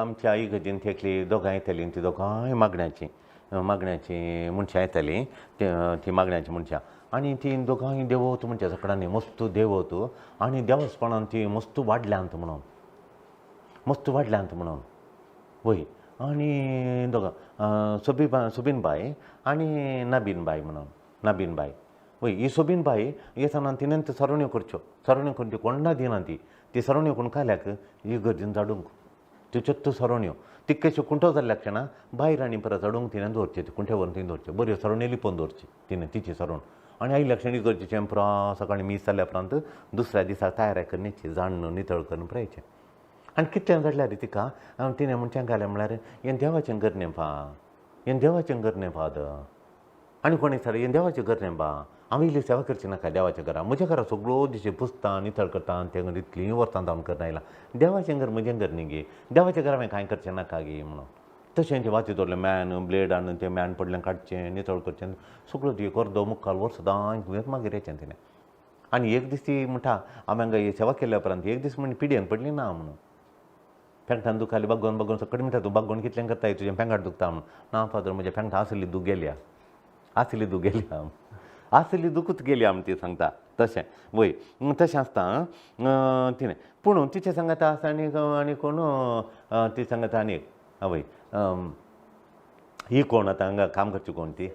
आमच्या आई गजीन थेकली दोगांय येतली ती दोगांय मागण्याची मनशां येतली ती मागण्याची मनशां आनी ती दोगांय देंवत म्हणजे सकाळांनी मस्त देंवत आनी देवस्पणान ती मस्त वाडल्यांत म्हणून वय आनी दोगां सोबीनबाई आनी नाबीनबाई वय ही सोबीनबाई येताना तिणें सरोण्यो करून ती कोणा दिना ती सरोण्यो करून काल्याक ही गरजेन जाडूंक त्यो चत्तो सरोण्यो तितकेश्यो कुंठो जाल्ल्या क्षणां भायर आनी परत चडूंक तिणें दवरचें ती कुंठे व्हरून तिणें दवरचें बऱ्यो सरोण्यो लिपोवन दवरची तिणें तिची सरोण आनी आयिल्ल्या क्षणी गरजेचें पुरो सकाळीं मीस जाल्ल्या उपरांत दुसऱ्या दिसा तयार करण्याची जाण नितळ करून पळयचें आनी कितलें घडल्यार तिका तिणें मनशांक घालें म्हळ्यार हें देवाचें घर न्ही फाद आनी कोणी विचारलें हें देवाचें घर न्ही बा हांव इल्ली सेवा करची नाका देवाच्या घरा म्हज्या घरा सगळो दिशी पुसता नितळ करता आनी तें इतलीं वर्सां जावन करना आयलां देवाचें घर म्हजें घर न्ही गे देवाच्या घरा हांवें कांय करचें नाका गे म्हणून तशें तें वाती दवरलें मॅन ब्लेड हाडून तें मॅन पडलें काडचें नितळ करचें सगळो ती अर्दो मुक्काल वर्स दां घेवन मागीर येचें तिणें आनी एक दीस ती म्हणटा हांवें हांगा सेवा केल्या उपरांत एक दीस म्हण पिड्यान पडली ना म्हणून पेंगटान दुखाली बागोवन सकट म्हणटा तूं बागोवन कितलें करताय तुजें पेंगाट दुखता म्हणून ना फादर म्हज्या पेंगटा आसली दूख गेल्या आसली दुखूच गेली आमी ती सांगता तशें वय तशें आसता तिणें पूण तिचे सांगात आसा आनी कोण ती सांगात आनी वय ही कोण आतां हांगा काम करची कोण ती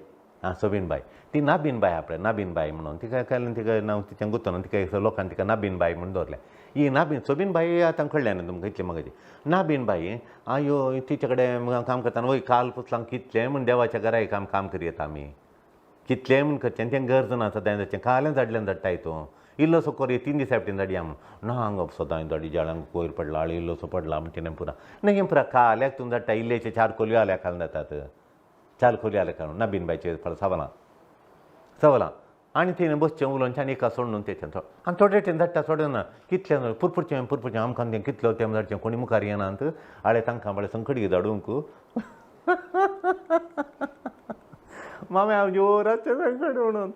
सोबीनबाई ती नाबीनबाई आपल्या नाबीनबाई म्हणून तिका केलें तिका नांव तिचें गुंतून तिका लोकांनी तिका नाबीनबाई म्हणून दवरलें ही सोबीनबाई आतां कळ्ळें न्हू तुमकां इतलें मगाची नाबीनबाई आयो तिचे कडेन काम करतना वय काल पुसलांक कितलें म्हण देवाच्या घरा काम करी येता आमी कितलें म्हण करचें तें गरज ना सदां जाचें काल्यान जाडल्यान धाडटाय तूं इल्लोसो कोर 3 दीस फावटीन धाडया म्हूण ना हांगा सदां धाडी जेळांक कोयर पडला आळी इल्लोसो पडला म्हण तिणें पुरा ना हें पुरा काल्याक तूं धाडटा इल्लेशे 4 कोलयो आल्या घालून जातात 4 कोलयो आल्या घालून नाबीनबाईचे सवलां आनी तिणें बसचें उलोवचें आनी एका सोडून तेचें आनी थोडे टेन धाडटा सोडना कितलें पुरपुरचें आमकां तें कितलो तें धाडचें कोणी मुखार येनात आळे तांकां बाळे संकडी धाडूंक मामे हांव जोराचें संकट म्हणून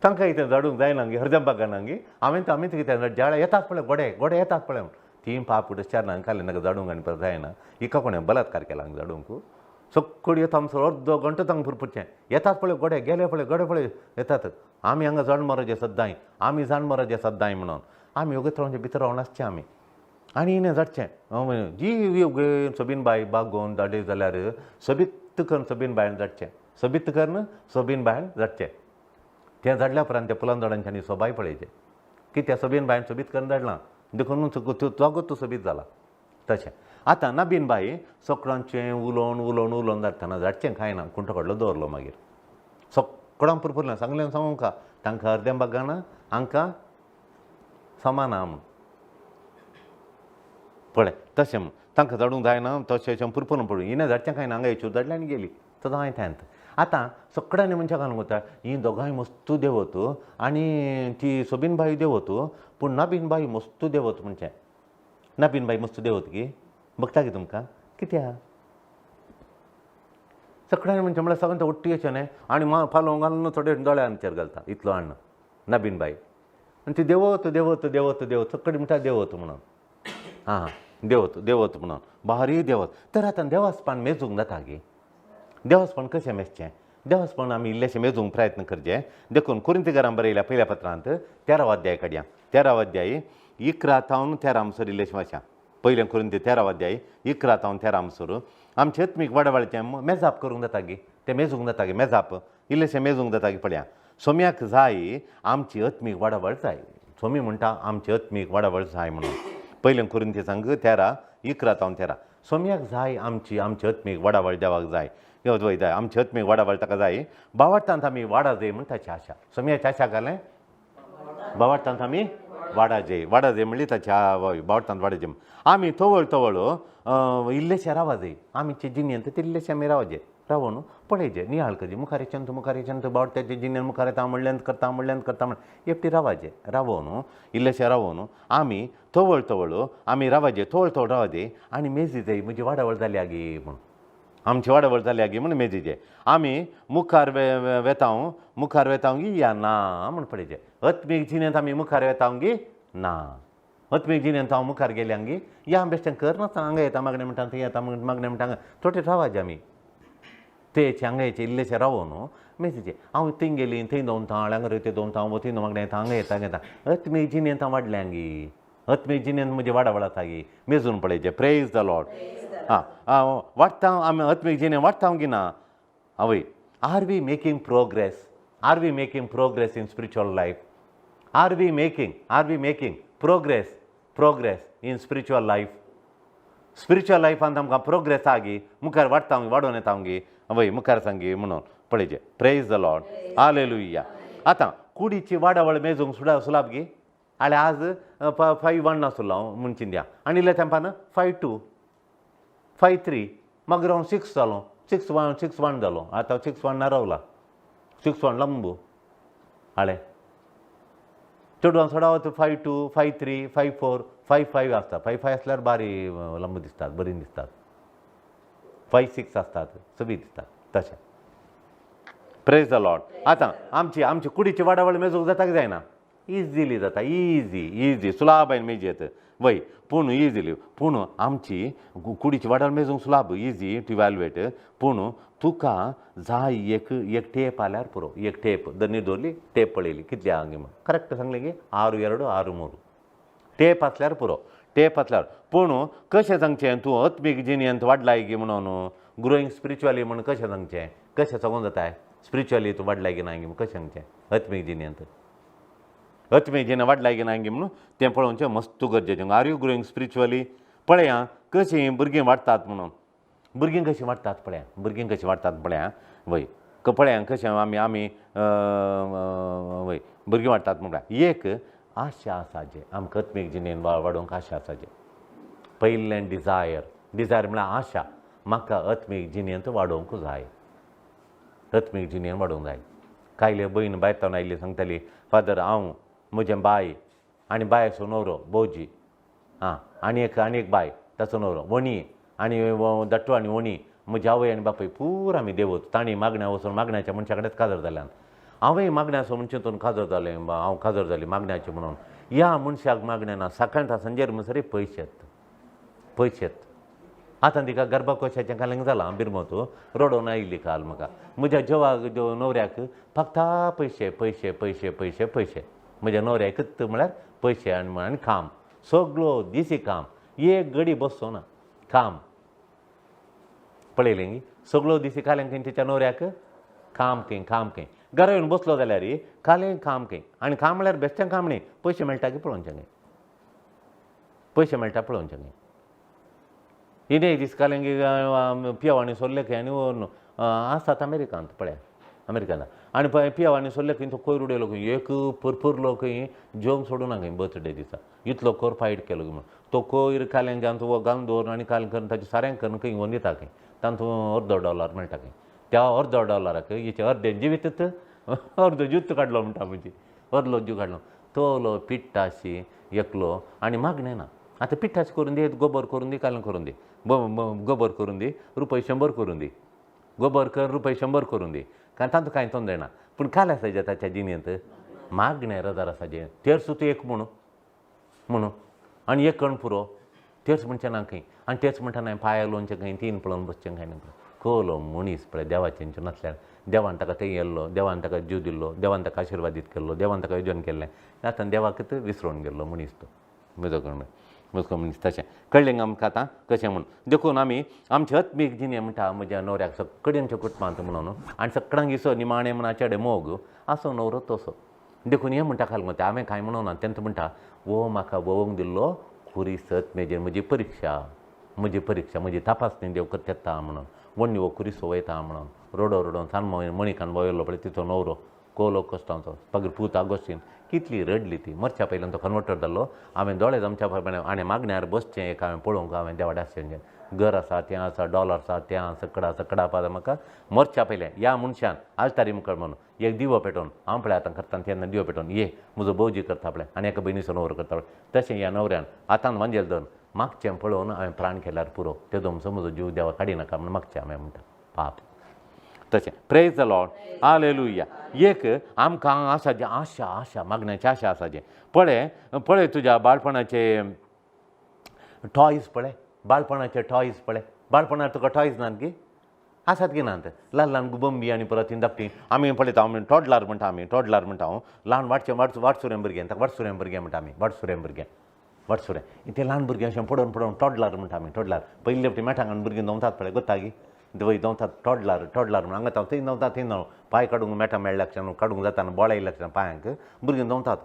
तांकां कितें धाडूंक जायना गे हरदंबागाना गे आमी कितें जेळा येतात पळय गोडे येतात पळय तीन पापूड 4 नांग खाल्ले नाका धाडूंक आनी परत जायना एका कोणें बलात्कार केला हांगा धाडूंक सक्कडी येता आमचो अर्दो घंटो तांकां पुरपुरचें येतात पळय गोडे गेले पळय गडे पळय येतात आमी हांगा जाण मारचे सद्दांय म्हणून आमी योगे थोडे भितर रावन आसचें आमी आनी इनें धाडचें जी सोबीनबाई बागोवन धाडले जाल्यार सोबीत करून सोबीनबायन धाडचें सोबीत करून सोबीनबायन धाडचें तें धाडल्या उपरांत त्या पुलान झाडांचें आनी सोबाय पळयचें कित्याक सोबीनबायन सोबीत करून धाडलां देखून तो सोबीत जाला तशें आतां नाबीनबाई सकाळचें उलोवन धाडटना धाडचें कांय ना कुंठो कडलो दवरलो मागीर सकाळां पुरपुरलें सांगलें तुमकां तांकां अर्दें बागाना हांकां समाना म्हूण पळय तशें म्हूण तांकां धाडूंक जायना तशें पुरपुरून पडूं इने धाडचें कांय ना हांगा येच्यो धाडली आनी गेली सदां थंत आतां सकाळीं मनशां घालूंक वता ही दोगांय मस्त देवत आनी ती सोबीनबाई देवत पूण नाबीनबाई मस्त देवत म्हणचें नाबीनबाई मस्त देवत गे बघता गे तुमकां कित्याक सकाळीं म्हणचें म्हळ्यार सगळें तो उट्टी अशें न्हय आनी फालो घालून थोडे दोळ्यांचेर घालता इतलो हाडून नाबीनबाई आनी ती देवत सकाळीं म्हणटा देवत म्हणून हां देवत म्हणून भारी देवत तर आतां देवास्पान मेजूंक जाता गे देवास्पण कशें मेजचें देवास्पण आमी इल्लेशें मेजूंक प्रयत्न करचें देखून कुरिंथ घरान बरयल्या पयल्या पत्रांत 13 अध्याय काडया 13 अध्याय 11 तावन 13 आमसर इल्लेशें वाचा पयलें कुरिंथ 13 अध्याय 11 तावन 13 आमसर आमचें आत्मीक वाडवाळचें मेजाप करूंक जाता गे तें मेजूंक जाता गे मेजाप इल्लेशें मेजूंक जाता गे पळया सोम्याक जाय आमची आत्मीक वाडवळ जाय सोमी म्हणटा आमची आत्मीक वाडवळ जाय म्हणून पयलें कुरिंथ सांग 13 11 तावन 13 सोम्याक जाय आमची आत्मीक वाडवळ देवाक जाय जाय आमची आत्मीक वाडवळ ताका जाय बावडटांत आमी वाडा जाय म्हण ताची आशा सोम्याची आशा घालें बावडटांत आमी वाडा जाय म्हणली ताची बावडटांत वाडा जाय आमी तवळ इल्लेशें रावा जाय आमीचे जिणेंत ते इल्लेशें आमी रावजे रावून पळयजे नियाळ करचे मुखारेच्यान बावडट्याचे जिणेन मुखार येता म्हणल्यान करता म्हण एकटी रावून इल्लेशें रावून आमी तवळ आमी रावाजे तवळ रावाजे आनी मेजी जाय म्हजी वाडवळ जाल्या गे म्हूण आमची वाडवळ जाल्या गे म्हूण मेजीजे आमी मुखार वेतांव गी या ना म्हूण पळयचे आत्मीक जिणेंत आमी मुखार वेतांव गी ना आत्मीक जिणेंत हांव मुखार गेले हांगी या बेश्टें करनासतना हांगा येता मागणें म्हणटा थंय येता मागणें म्हणटा हांगा थोडे रावात आमी तेचे हांगा येचे इल्लेशे रावो न्हू मेसेचे हांव थंय गेली थंय दोवरता हांगा रोयते दोवरता हांव थंय मागणें येता हांगा येता घेता आत्मीक जिणेंत हांव वाडलें हांगी आत्मीक जिणेंत म्हजे वाडा आसा गी मेजून पळयचे प्रेज द लॉर्ड वाडटा आमी आत्मीक जिणें वाडटा हांव गिना आवय are we making progress in spiritual life are we making progress in spiritual लायफांत आमकां प्रोग्रेस आगी मुखार वाडटा वाडोवन येता गी आवय मुखार सांगी म्हणून पळयचे प्रेज द लॉर्ड हालेलुया आतां कुडीची वाडावळ मेजूंक सुलाब गी आले आज 5-1 नासलो हांव म्हणचिंद्या आनी इल्ल्या तेंपान 5-2 5-3 मागीर हांव 6 जालो 6-1 जालो आतां 6-1 रावला 6-1 लंबू आळे चेडवां सोडाव 5-2 5-3 5-4 5-5 आसता 5-5 आसल्यार बारी लंब दिसतात बरी दिसतात 5-6 आसतात सवी दिसतात तशें प्रेज द लॉर्ड आतां आमची कुडीची वाडावळ मेजूंक जाता की जायना इजिली जाता इजी सुलाबायन मेजयत वय पूण इजिली पूण आमची कुडीची वाडावळ मेजूंक सुलाब इजी टू इवॅल्युएट पूण तुका जाय एक टेप आल्यार पुरो एक टेप दनी दवरली टेप पळयली कितली आंगी म्हण करेक्ट सांगलें की 6-2 6-3 टेप आसल्यार पुरो टेप आसल्यार पूण कशें सांगचें तूं आत्मीक जिणेंत वाडलाय गी म्हणून ग्रोईंग स्पिरिच्युअली म्हण कशें सांगचें कशें सांगून जाता स्पिरिच्युअली तूं वाडलाय गी ना गी कशें सांगचें आत्मीक जिणेंत वाडलाय गी ना गी म्हणून तें पळोवचें मस्त गरजेचें आर यू ग्रोईंग स्पिरिच्युअली पळया कशीं भुरगीं वाडटात म्हणून भुरगीं कशीं वाडटात पळया वय पळया कशें आमी वय भुरगीं वाडटात म्हणल्यार एक आशा आसाचे आमकां आत्मीक जिणेन वाडोवंक आशा आसाचे पयलें डिजायर म्हळ्यार आशा म्हाका आत्मीक जिणेंत वाडोवंक जाय कायले भयण बायतावन आयली सांगताली फादर हांव म्हजें बाय आनी बायचो न्हवरो भोवजी आनी एक बाय ताचो न्हवरो वणी आनी दट्टू आनी वणी म्हजी आवय आनी बापूय पूर आमी देवत तांणी मागण्या वचून मागण्याच्या मनशा कडेन काजर जाल्यान हांवें मागण्याचो मनशातून काजर जालें हांव काजर जाली मागण्याचें म्हणून ह्या मनशाक मागण्या ना सकाळटा संजेर म्हणसर पयशेत आतां तिका गर्भकोशाचें कालिंग जालां बिरमोत रडोवन आयिल्ली काल म्हाका म्हज्या न्हवऱ्याक फक्त पयशे म्हज्या न्हवऱ्याक म्हळ्यार पयशे आनी काम सगळो दिसी काम एक घडी बसचो ना काम पळयलें गी सगळो दिसी कालें खंय तिच्या न्हवऱ्याक काम खंय घरा येवन बसलो जाल्यार कालें काम खंय आनी काम म्हळ्यार बेश्टें काम न्ही पयशे मेळटा की पळोवचें खंय इने एक दीस कालें पियेवांनी सोल्ले खंय आनी आसात अमेरिकांत पळया अमेरिकांत आनी पियेवांनी सोल्ले खंय तो कोयर उडयलो खंय एक परलो खंय जेवंक सोडूना खंय बर्थडे दिसा इतलो कोर फायट केलो म्हणून तो कोयर कालें घालून दवर आनी काल करून ताचें सारें करून खंय व्हरून दिता खंय तातूंत $1 मेळटा खंय त्या $1 हेचे अर्दे जिवीत अर्दो ज्यूत काडलो म्हणटा म्हणजे अर्दो जीव काडलो तो पिट्टाशी एकलो आनी मागणें ना आतां पिट्टाशी करून दी गोबर करून दी कालें करून दी गोबर करून दी ₹100 करून दी गोबर कर ₹100 करून दी कारण तातूंत कांय तोंदय ना पूण काल आसाचे ताच्या जिणेंत मागणें रजार आसाचे तेर्स तूं एक म्हणून आनी एक कण पुरो तेर्स म्हणचें ना खंय आनी तेर्स म्हणटा हांवें पांयां लोवचें खंय तीन पळोवन बसचें खंय ना खोलो मनीस पळय देवाचें नासल्यार देवान ताका थंय येल्लो देवान ताका जीव दिल्लो देवान ताका आशिर्वादीत केल्लो देवान ताका येजन केल्लें आतां देवाकच विसरून गेल्लो मनीस तो म्हजो मनीस तशें कळ्ळें आमकां आतां कशें म्हणून देखून आमी आमचें आत्मीक जिणें म्हणटा म्हज्या न्हवऱ्याक सकडेनच्या कुटुंबांत म्हणून आनी सकाळांक इसो निमाणें म्हणून चेडे मोग आसो न्हवरो तसो देखून हें म्हणटा खाल ते हांवें कांय म्हणूना तेंच म्हणटा वो म्हाका वोवंक दिल्लो खुरी सत्मेजेर म्हजी परीक्षा म्हजी तपासणी देव करता येता म्हणून वण्णी वो खुरीसो वयता म्हणून रडोन सान मणिकान वयल्लो पळय तिचो न्हवरो कोलो कश्टांचो पागीर पूत आगोस्टीन कितली रडली ती मरच्या पयल्यान तो कन्वर्टर जाल्लो हांवें दोळे जमच्या पळय आनी मागण्यार बसचें एक हांवें पळोवंक हांवें देवा डासचें घर आसा तें आसा डॉलर आसा तें सकडा पाद म्हाका मरच्या पयलें ह्या मनशान आलतारी मुखार म्हणून एक दिवो पेटोवन हांव पळय आतां करता तेन्ना दिवो पेटोवन म्हजो भोवजी करता पळय आनी एका भयणीचो न्हवरो करता पळय तशें ह्या न्हवऱ्यान आतां वांजेल धरून मागचें पळोवन हांवें प्राण केल्यार पुरो ते दोमचो म्हजो जीव देवा काडिनाका म्हूण मागचें हांवें म्हणटा पाप तशें प्रेज द लॉर्ड हालेलुया. एक आमकां आशा जे आशा आशा मागण्याची आशा आसा जे पळय तुज्या बाळपणाचे टॉयज पळय, बाळपणाचे टॉयज पळय. बाळपणांत तुका टॉयज नात गी? आसात की नात? ल्हान ल्हान बंबी आनी परत ती धाकटी आमी पळयता. आमी टॉडलर म्हणटा, आमी टॉडलर म्हणटा हांव. ल्हान वाटसुऱ्या भुरगें, ताका वाटसुऱ्या भुरगें म्हणटा आमी. वाटसुऱ्या भुरगें, वाटसुऱ्या ते ल्हान भुरगें अशें पडोवन पडोवन टॉडलर म्हणटा आमी. टॉडलर पयलीं फावटी मेठांगान भुरगीं दोवतात पळय, गोत्ता गी? वय दोवतात टॉडलर टॉडलर म्हणून. हांगा थंय दोवतात, थंय न्हू पांय काडूंक मेठा मेळ्ळ्याक्षान काडूंक जाता, बोळे येयल्याक्षान पांयांक भुरगीं दोवतात.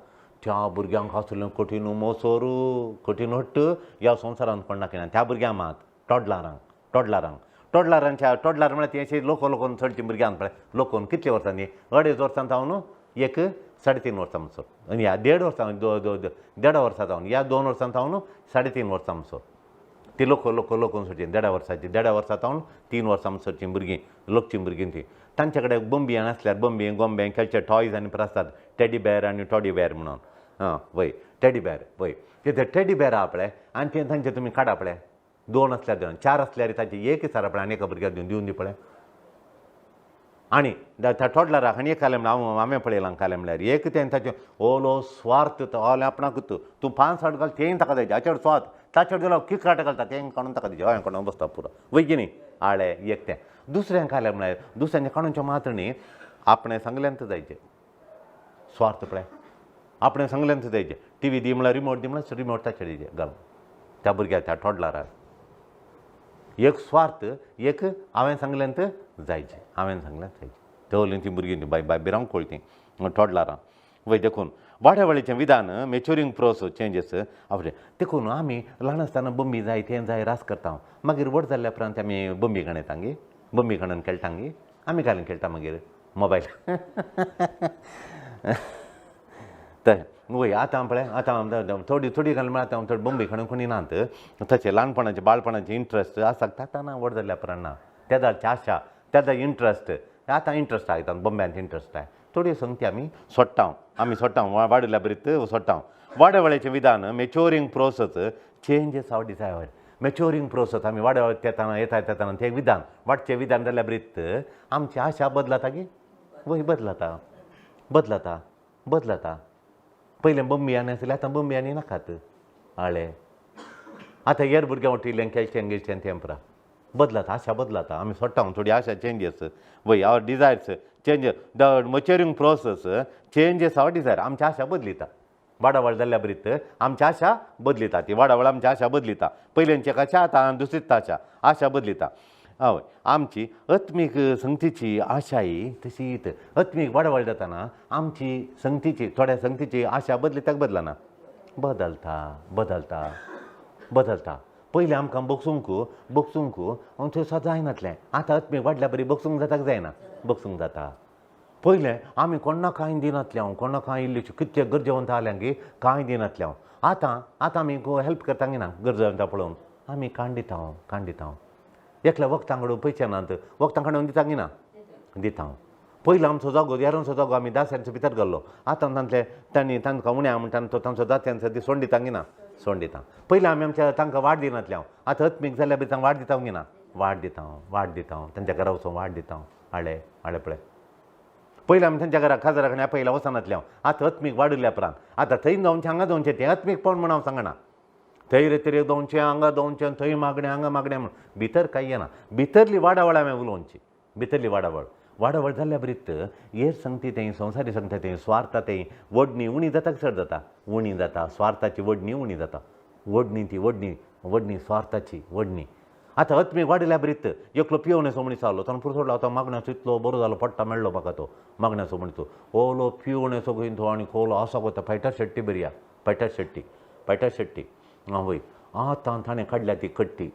त्या भुरग्यांक आसलें कठीण मोसोर, कठीण हट्ट ह्या संवसारांत कोण नाकिना. त्या भुरग्यांक मात टॉडलरांच्या टॉडलर म्हळ्यार ती अशी लोकोन चडची भुरग्यांक पळय. लोकोन कितल्या वर्सांनी? 2.5 वर्सांत हांव न्हू, एक 3.5 वर्सां म्हणसर. आनी ह्या 1.5 वर्सां 1.5 वर्सांत हांव, ह्या 2 वर्सांत हांव न्हू 3.5 वर्सां म्हणसर. ती लोकोन सोडची 1.5 वर्सांची. 1.5 वर्सांत हांव 3 वर्सां म्हणसरची भुरगीं, लोकचीं भुरगीं ती. तांचे कडेन बंबी आसल्यार बंबी गोंबे खेळचे टॉयज आनी परत आसतात. टेडी बेर आनी टॉडी बेर म्हणून. वय टेडी बेर, वय ते टेडी बेर आहा पळय. आनी ते तांचे तुमी काडा पळय. 2 असल्यार दिवन, 4 असल्यार ताची एक सारा पळय आनी एका भुरग्याक दिवन दी पळय. आनी त्या टॉडलराक आनी एक खालें म्हणून हांवें पळयलां खालें म्हळ्यार एक तें ताचें ओलो स्वार्थ ओले आपणाक तूं 5 साठ घाल तें ताका द्यायचें. हाचेर स्वार्थ ताचेर जाल्यार किक काट घालता तें काडून ताका दिवचें. हय काडून बसता पुरो वय की न्ही. आळे एक तें दुसऱ्यांक खालें म्हळ्यार दुसऱ्यांचें काडूनचें मात्र न्ही. आपणें सांगल्यांत जायचें स्वार्थ पळय. आपणें सांगल्यांत जायचें. टीव्ही दी म्हळ्यार रिमोट दी म्हळ्यार रिमोट ताचेर दिवचें घालून त्या भुरग्याक त्या टॉडलराक. एक स्वार्थ, एक हांवें सांगल्यांत जायचें, हांवें सांगल्यांत जायचें. थंय तीं भुरगीं बाय भिरांक कोळती टॉडलरां. वय देखून वाड्या वेळेचें विधान मेच्युरींग प्रोसेस चेंजीस आपले देखून आमी ल्हान आसतना बंबी जाय तें जाय रास करता. मागीर व्हड जाल्ल्या उपरांत आमी बंबी गणयतांगी, बंबी गणन खेळटांगी. आमी घालून खेळटा मागीर मोबायल. तशें वय आतां पळय आतां थोडी घालून म्हळ्यार आतां थोडी बंबी खणून कोणी नात. तशें ल्हानपणाचें बाळपणाचें इंट्रस्ट आसा ताका ना. व्हड जाल्ल्या उपरांत ना. तेदाची आशा, तेदा इंट्रस्ट आतां इंट्रस्ट आहा बंब्यांत इंट्रस्ट आहा. थोड्यो संगती आमी सोडटा वाडल्या बरीत सोडटा. वाड्या वेळेचें विधान maturing process changes of desire. Maturing process आमी वाड्या वेळेक येता तें विधान वाडचें विधान जाल्या बरीत आमची आशा बदलाता गे. वय बदलाता. पयलें बंबी आनी आसलें आतां बंबी आनी नाकात. आळे आतां हेर भुरग्यां वटिल्लें खेळचें गिळचें तें पुरा बदलाता. आशा बदलाता. आमी सोडटा थोडी आशा चेंजीस वय our desires change. The maturing process changes of desire. आमची आशा बदलिता. वाडावळ जाल्ल्या बरीत आमची आशा बदलिता. ती वाडावळ आमची आशा बदलिता. पयलींची आशा आतां दुसरीच आशा बदलिता. हय आमची अत्मीक संगतीची आशाय तशीच. अत्मीक वाडावळ जाताना आमची संगतीची थोड्या संगतीची आशा बदलिता बदलना. बदलता. पयलीं आमकां बगसूंक थंय सदां जायनातलें. आतां अत्मीक वाडल्या बरी बगसूंक जाता जायना. बगसूंक जाता. पयलें आमी कोणा कांय दिनातलें हांव कोणा कांय इल्लीशी कितले गरजेवंत आसल्यां की कांय दिनातलें हांव. आतां आमी हेल्प करता ना गरजेवंता पळोवन आमी काण दिता. एकल्या वखदां कडून पयशे नात. वखदां काडून दिता. पयलीं आमचो जागो येरांचो जागो आमी 10 सेंट्स भितर घाल्लो. आतां तांकां उण्या म्हणटा तो तांचो 10 सेंट्स सोडून दिता. पयलीं आमी तांकां वाड दिनातलें हांव. आतां अत्मीक जाल्या बी तांकां वाड दिता वाड दिता. तांच्या घरा वचून वाड दिता. आळे पळय पयलीं आमी तांच्या घरा काजारा कडेन पयल्या वचनातलें हांव. आतां अत्मीक वाडिल्ल्या उपरांत आतां थंय दोनचें हांगा दोनचें तें अत्मीक पड म्हण हांव सांगना. थंय तरी दोनचें हांगा दोनचें थंय मागणें हांगा मागणें म्हण भितर कांय येना. भितरली वाडावळ हांवें उलोवची. भितरली वाडावळ जाल्ल्या बरीत हेर संगती तें संवसारी संगती तें स्वार्थ तें वडणी उणी जाता चड जाता. उणी जाता. स्वार्थाची वडणी उणी जाता. वडणी स्वार्थाची वडणी. आतां अत्मीक वाडिल्ल्या बरीत एकलो पियोवणेचो मनीस आसलो ताणें पुरो सोडलो. आतां मागण्याचो इतलो बरो जालो पडटा मेळ्ळो म्हाका तो मागण्याचो मनीस. ओलो पियोवणेचो खंय तो आनी खोलो आसा गो तो पेटर शेट्टी बरी पेटर शेट्टी. वय आतां ताणें काडल्या ती कट्टी.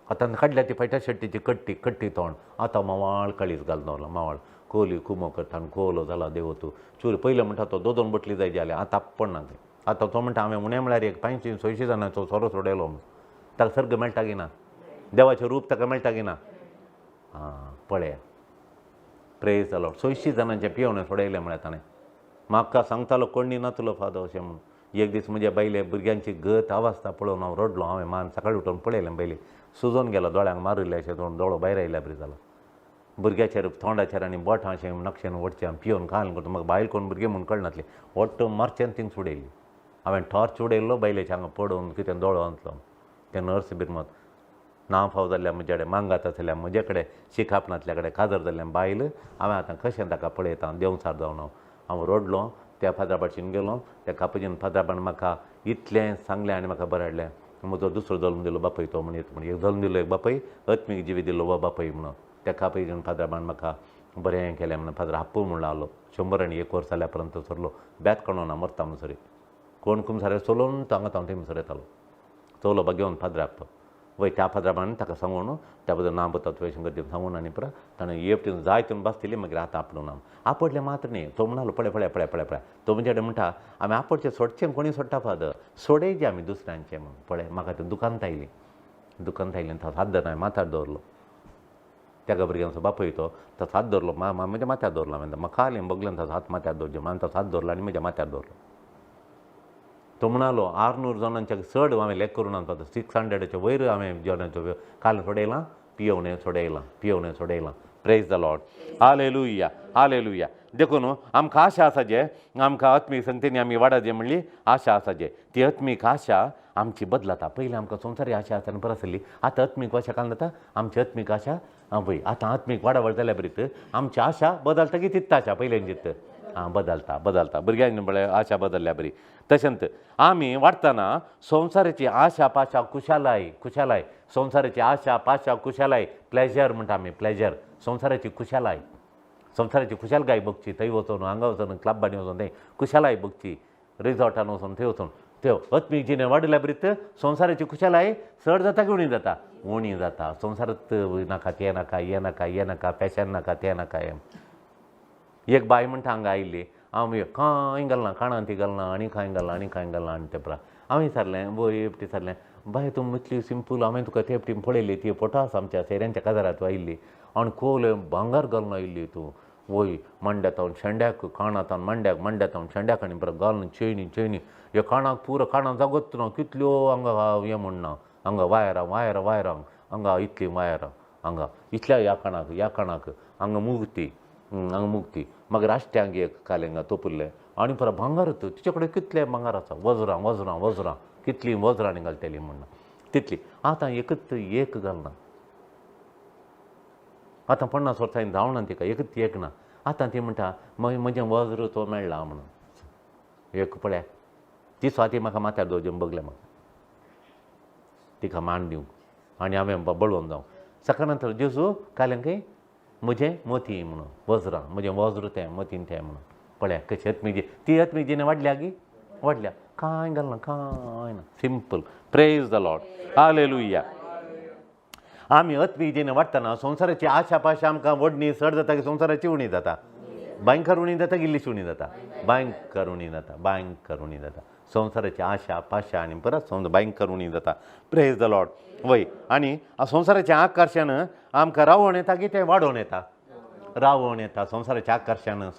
पेटर शेट्टीची कट्टी तोंड आतां मावाळ काळीज घालून दवरला. मावाळ कोली कुमो करता आनी कोलो जाला देव तूं चूर. पयलीं म्हणटा तो 2 बटली जाय जाल्यार आतां पडना. आतां तो म्हणटा हांवें उणें म्हळ्यार 500-600 जाणांचो सोरो सोडयलो. ताका सर्ग मेळटा की ना. देवाचें रूप ताका मेळटा की ना. पळया प्रेज द लॉर्ड. 600 जाणांचें पियोवणें सोडयलें म्हळ्यार ताणें म्हाका सांगतालो कोणी नातलो फादो अशें म्हणून. एक दीस म्हज्या बायले भुरग्यांची गत आवाजता पळोवन हांव रडलो. हांवें मान सकाळीं उठून पळयलें बायले सुजोन गेलो दोळ्यांक मारिल्लें अशें दोळो भायर आयल्या बरी जालो. भुरग्याचेर तोंडाचेर आनी बोटां अशें नक्षेन ओडचें पिवन घालून करता म्हाका बायल कोण भुरगें म्हूण कळनासलें ओट्ट मारचें थिंग उडयली हांवें टॉर्च उडयल्लो बायलेच्या हांगा पडोवन कितें दोळो अंतलो तें नर्स बिरमत नांव फाव जाल्ल्या म्हजे कडेन मांगात आसल्या म्हजे कडेन शिकापणांतल्या कडेन काजर जाल्लें बायल हांवें आतां कशें ताका पळयता देंवचार जावन हांव रडलो त्या फादराबाशीन गेलो त्या कापुजीन फादराबान म्हाका इतलें सांगलें आनी म्हाका बरें हाडलें म्हजो दुसरो जल्म दिलो बापय तो म्हण येता म्हण एक जल्म दिलो एक बापय अत्मीक जिवी दिलो वो बापय म्हणून त्या कापुजीन फादराबान म्हाका बरें केलें म्हणून फादर आप्पू म्हूण लागलो 101 वर्स जाल्या पर्यंत सरलो बेत कळोना ना मरता म्हणसरी कोण कुमसारे चलोवन हांगा हांव थंय म्हणसर येतालो चवलो बा घेवन फादराप वय त्या फादराबान ताका सांगून त्या बद्दल ना बता तुवें शंकर सांगून आनी परत ताणें येपटीन जाय तिवन बसतली मागीर आतां आपणून आपडलें मात्र न्ही तो म्हणलो पळय पळय पळय पळय पळय तो म्हणजे कडेन म्हणटा आमी आपडचें सोडचें कोणी सोडटा फादर सोडयचें आमी दुसऱ्यांचें म्हूण पळय म्हाका तें दुकानांत आयली तो हात धरना माथ्यार दवरलो त्या भुरग्यांचो बापय तो हात दवरलो म्हज्या माथ्यार दवरलो हांवें म्हाका आलें बगलें ताचो हात माथ्यार दवरचें म्हणून तो हात दवरलो आनी म्हज्या माथ्यार दवरलो तो म्हणालो 600 जणांच्या चड हांवें लेख करून आनता 600च्या वयर हांवें जेवणाचो काल सोडयलां पियोवणें सोडयलां praise the lord hallelujah hallelujah देखून आमकां आशा आसा जे आमकां आत्मीक संगतींनी आमी वाडा जे म्हणली आशा आसा जे ती आत्मीक आशा आमची बदलता पयलीं आमकां संवसारी आशा आसतना बरी आसली आतां आत्मीक आशा काल जाता आमची आत्मीक आशा पळय आतां आत्मीक वाडावड जाल्या बरीत आमची आशा बदलता की तित्ता आशा पयलें जित्त बदलता भुरग्यांनी म्हळ्यार आशा बदलल्या बरी तशेंच आमी वाडटना संवसाराची आशा पाशा खुशालाय संवसाराची आशा पाशा खुशालाय प्लेजर म्हणटा आमी प्लेजर संवसाराची खुशालकाय बगची थंय वचून हांगा वचून क्लबांनी वचून थंय खुशालाय बगची रिजॉर्टान वचून थंय वचून त्यो आत्मीक जिणें वाडल्या बरीत संवसाराची खुशालाय चड जाता की उणी जाता संवसारांत नाका तें नाका हें नाका फॅशन नाका तें नाका हें एक बाय म्हणटा हांगा आयिल्ली हांव कांय घालना काणां ती घालना आनी कांय घालना आनी तें पळय हांवें विचारलें वय एपटी विचारलें बाय तूं इतली सिंपल हांवें तुका ते एपटी पळयली ती फोटो आसा आमच्या सेऱ्यांच्या काजारार तूं आयिल्ली आनी खोल भांगर घालून आयिल्ली तूं वय मांड्यातावन शेंड्याक काणातावन मांड्यातावन शेंड्याक आनी परत घालून चेनी ह्या काणाक पुरो काणां जागत ना कितल्यो हांगा हें म्हणना हांगा वायरां हांगा इतली वायरां हांगा इतल्या ह्या काणाक हांगा मुगती मागीर राष्ट्यांक एक कालेंगा तोपुल्लें आनी परत भांगारत तिचे कडेन कितले भांगार आसा वजरां कितलीं वजरांनी घालतलीं म्हणना तितली आतां एकच एक घालना आतां 50 वर्सांनी जावना तिका एकच एक ना आतां ती म्हणटा म्हजें वज्र तो मेळ्ळा म्हणून एक पळय ती स्वाती म्हाका माथ्यार दवरचें बगलें म्हाका तिका मान दिवंक आनी हांवें बळोवन जावं सकाळ नंतर जेजू काल्यांकय म्हजें मोती म्हणून वज्रां म्हजें वज्र तें मोतीन तें म्हणून पळय कशी आत्मीक ती आत्मीक जिणें वाडल्या कांय घालना कांय ना simple praise the lord hallelujah आमी आत्मीक जिणें वाडटना संवसाराची आशा पाशा आमकां व्हडणी चड जाता की संवसाराची उणी जाता भयंकर उणी जाता की इल्लीशी उणी जाता भयंकर उणी जाता संवसाराची आशा पाशा आनी परत भयंकर उणी जाता प्रेज द लॉर्ड वय आनी संवसाराचें आकर्शण आमकां रावोवन येता की तें वाडोवन येता संवसाराचें आकर्शण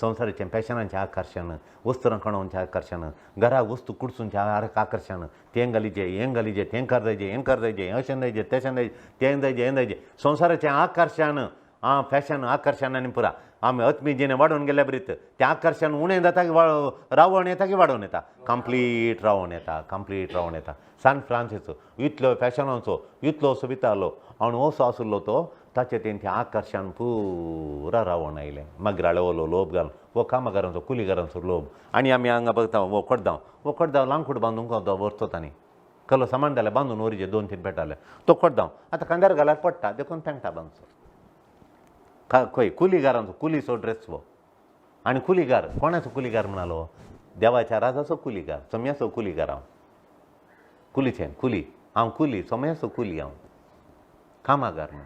संवसाराचें फॅशनाचें आकर्शण वस्त्रां कणोवचें आकर्शण घराक वस्तू कुडसूंचें आकर्शण तें घालीचें तें कर जायचें अशें जायचें तेशें जायचें तें जायचें हें जायचें संवसाराचें आकर्शण फॅशन आकर्शण आनी पुरा आमी आत्मीक जिणें वाडोवन गेल्या बरीत तें आकर्शण उणें जाता की रावोवन येता की वाडोवन येता कंप्लीट रावोवन येता सान फ्रांसिसो इतलो फॅशनाचो इतलो सोबितालो आनी असो आसलो तो ताचें तें आकर्शण पुरा रावोन आयलें मागीर हाडलो लोभ घालून वो कामगारांचो कुलीगारांचो लोभ आनी आमी हांगा बघता वो कडदांव लांकूड बांदूंक व्हरतो तांणी कलो सामान जाल्यार बांदून व्हरचें 2-3 पेटाले तो कडदांव आतां कांद्यार घाल्यार पडटा देखून पेंटा बांदचो खंय कुलीगारांचो कुलीचो ड्रेस वो आनी कुलीगार कोणाचो कुलीगार म्हणालो देवाच्या राजाचो कुलीगार सोम्याचो कुलीगार हांव हांव कुली सोम्याचो कुली हांव कामागार म्हूण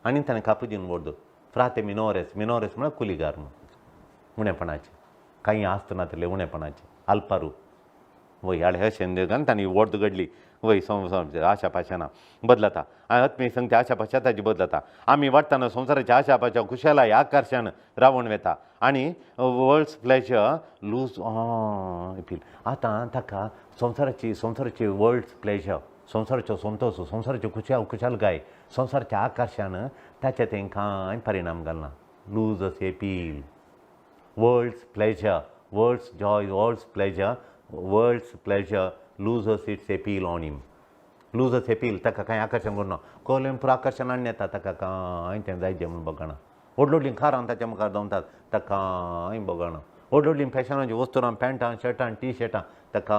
आनी ताणें कापुजीन व्हरलो फ्राते मिनोरेस म्हळ्यार कुलीगार म्हूण उणेपणाचें कांय आस्त नातलें उणेपणाचें अल्पारू वय हाडे अशें घालून तांणी व्हड घडली वय आशा पाशाना बदलता आत्मीक संगती आशा पाशा ताची बदलता आमी वाडटना संवसाराची आशा पाशा खुशालाय आकर्शण रावोन वेता आनी वर्ल्ड्स प्लेजर लूज फील आतां ताका संवसाराची वर्ल्ड्स प्लेजर संवसाराच्यो संतोश, संवसाराच्यो खुशालकाय, संवसाराच्या आकर्शान ताचे थंय कांय परिणाम घालना. Loses appeal, world's pleasure, world's joy, world's pleasure loses its appeal on him. Loses appeal ताका कांय आकर्शण करना. कोलें पुरो आकर्शण हाडून येता, ताका कांय तें जायचें म्हूण बगना. व्हडलीं खारां ताच्या मुखार दवरतात, ताका कांय बगना. व्हडलीं फॅशनाची वस्तूरां, पॅन्टां, शर्टां, टी शर्टां, ताका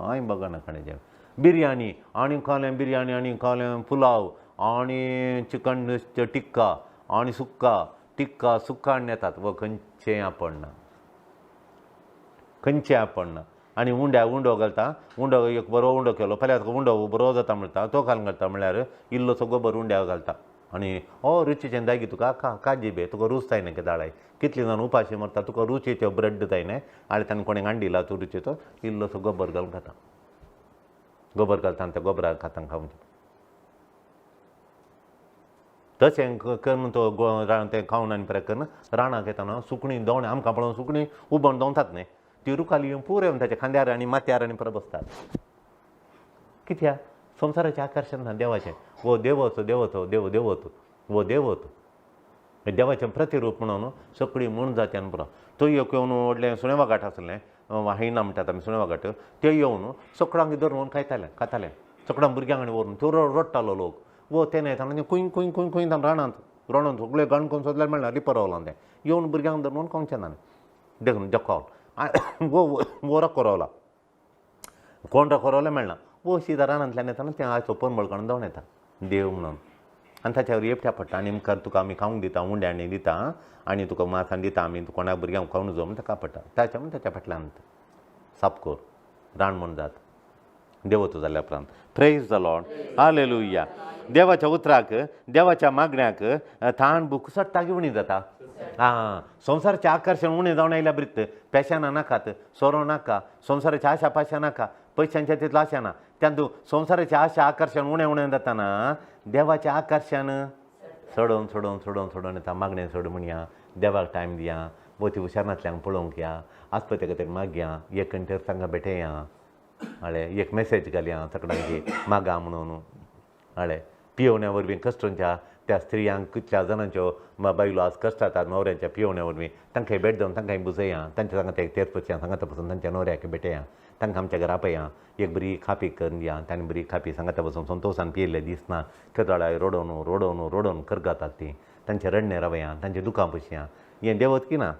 कांय बगना. खणेचें बिरयानी आनी खालें, बिरयानी आनी खालें, पुलाव आनी चिकन टिक्का आनी टिक्का सुक्का हाडून येतात. वो खंयचें आपणना, खंयचें आपणना. आनी उंडो घालता. उंडो एक बरो उंडो केलो, फाल्यां तुका उंडो बरो जाता म्हणटा, तो घालून घालता म्हळ्यार इल्लो सगळो बरो उंड्याक घालता. आनी रुचीचें जाय गी तुका, काजीबे तुका रूच जायना की दाळाय. कितलीं जाण उपाशी मरता, तुका रुचीचो ब्रेड जायना. आनी ताणें कोणें हांडिला तूं रुचीचो इल्लोसो गोबर घालून खाता. गोबर घालता आनी त्या गोबराक खाता खावून. तशें करून तो तें खावन आनी परत करून रानाक येताना सुकणीं दोवणे आमकां पळोवन सुकणीं उबोन दोवतात न्ही, ती रुखाली येवन पुरे येवन ताच्या खांद्यार आनी माथ्यार आनी परत बसतात. कित्याक? संवसाराचें आकर्शण ना देवाचें. वो देवतो वो देवतो देवाचें प्रतिरूप म्हणून सगळीं म्हूण जात्यान पुरो. तो येवन व्हडलें सुणें वागाट आसलें, हायना म्हणटात आमी सुणें वागाट, ते येवन सकाळांक धरून खाताले. सकाळां भुरग्यांक आनी व्हरून तो रडटालो लोक. वो तेन्ना येताना कुंय कुंय कुंय कुंय रानांत सगळें गण करून सोदल्यार मेळना, लिपर रावलां तें. येवन भुरग्यांक धरून खावचें ना देखून जखोल वो रको रावला. कोण रको रावलें मेळना. वो सीदा रानांतल्यान येताना तें आयचो परमळ काडून धांवन येता देव म्हणून. आनी ताच्या येपट्या पडटा. आनी मुखार तुका आमी खावंक दिता, उंड्यानी दिता आनी तुका माथान दिता आमी, कोणाक भुरग्यांक खावून जो म्हण ताका पडटा. ताच्या फाटल्यान साप कोर रान म्हूण जात देवतो जाल्या उपरांत. Praise the lord, hallelujah. देवाच्या उतराक, देवाच्या मागण्याक थाण भूक सट्टागी उणी जाता. संवसाराचें आकर्शण उणें जावन आयल्या बरीत. पॅशनां नाकात, सोरो नाका, संवसाराची आशा पाशा नाका, पयशांच्या तितलो आशा ना. त्यातूं संवसाराचें आशा आकर्शण उणें जाताना देवाचें आकर्शण सोडोवन येता. मागणें सोड म्हणया, देवाक टायम दिया, बोती हुशारनांतल्यांक पळोवंक या, आसपत्या खातीर मागया, एक घंटेर तांकां भेटया, एक मेसेज घालया सगळ्यांची मागा म्हणून. पियोवण्या वरवीं कश्टांच्या त्या स्त्रियांक कितल्या जाणांच्यो बायलो आज कश्ट जातात न्हवऱ्यांच्या पियोवण्या वरवीं, तांकांय भेट दिवन तांकांय बुजया, तांच्या सांगात एक तेरपच्या सांगाता पासून तांच्या न्हवऱ्याक भेटया, तांकां आमच्या घरा पळया, एक बरी खापी करून दिया. तांणी बरी खापी सांगाता पासून संतोशान पियेल्ले दिसना. केदोळाय रोडोवन करगातात ती. तांचे रडणे रावया, तांचे दुखां पुशया. हें देवत की ना?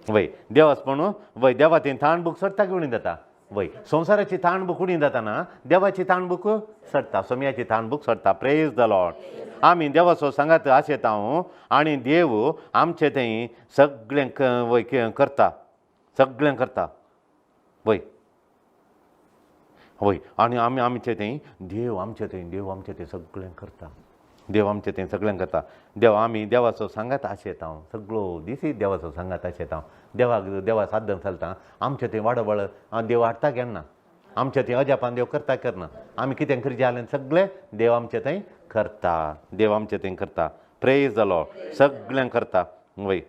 वय देवाचपणू वय देवा ती थाण बूक सडटा की उणी जाता. वय संवसाराची थाण बूक उणी जाताना देवाची थाण बूक सडटा, सोम्याची थाण बूक सडटा. Praise the lord. आमी देवाचो सांगात आशेता आनी देव आमचे थंय सगळें करता, सगळें करता. वय वय आनी आमचे थंय देव आमचे थंय सगळें करता. देव आमचे थंय सगळें करता. आमी देवाचो सांगात आशेता, सगळो दीस देवाचो सांगात आशेता. देवा साधन चलता. आमचे थंय वाडवळ देव हाडटा केन्ना, आमचे थंय अजापान देव करना. आमी कितें करचें जालें सगळें देव आमचे थंय करता. Praise the Lord. सगळें करता. वय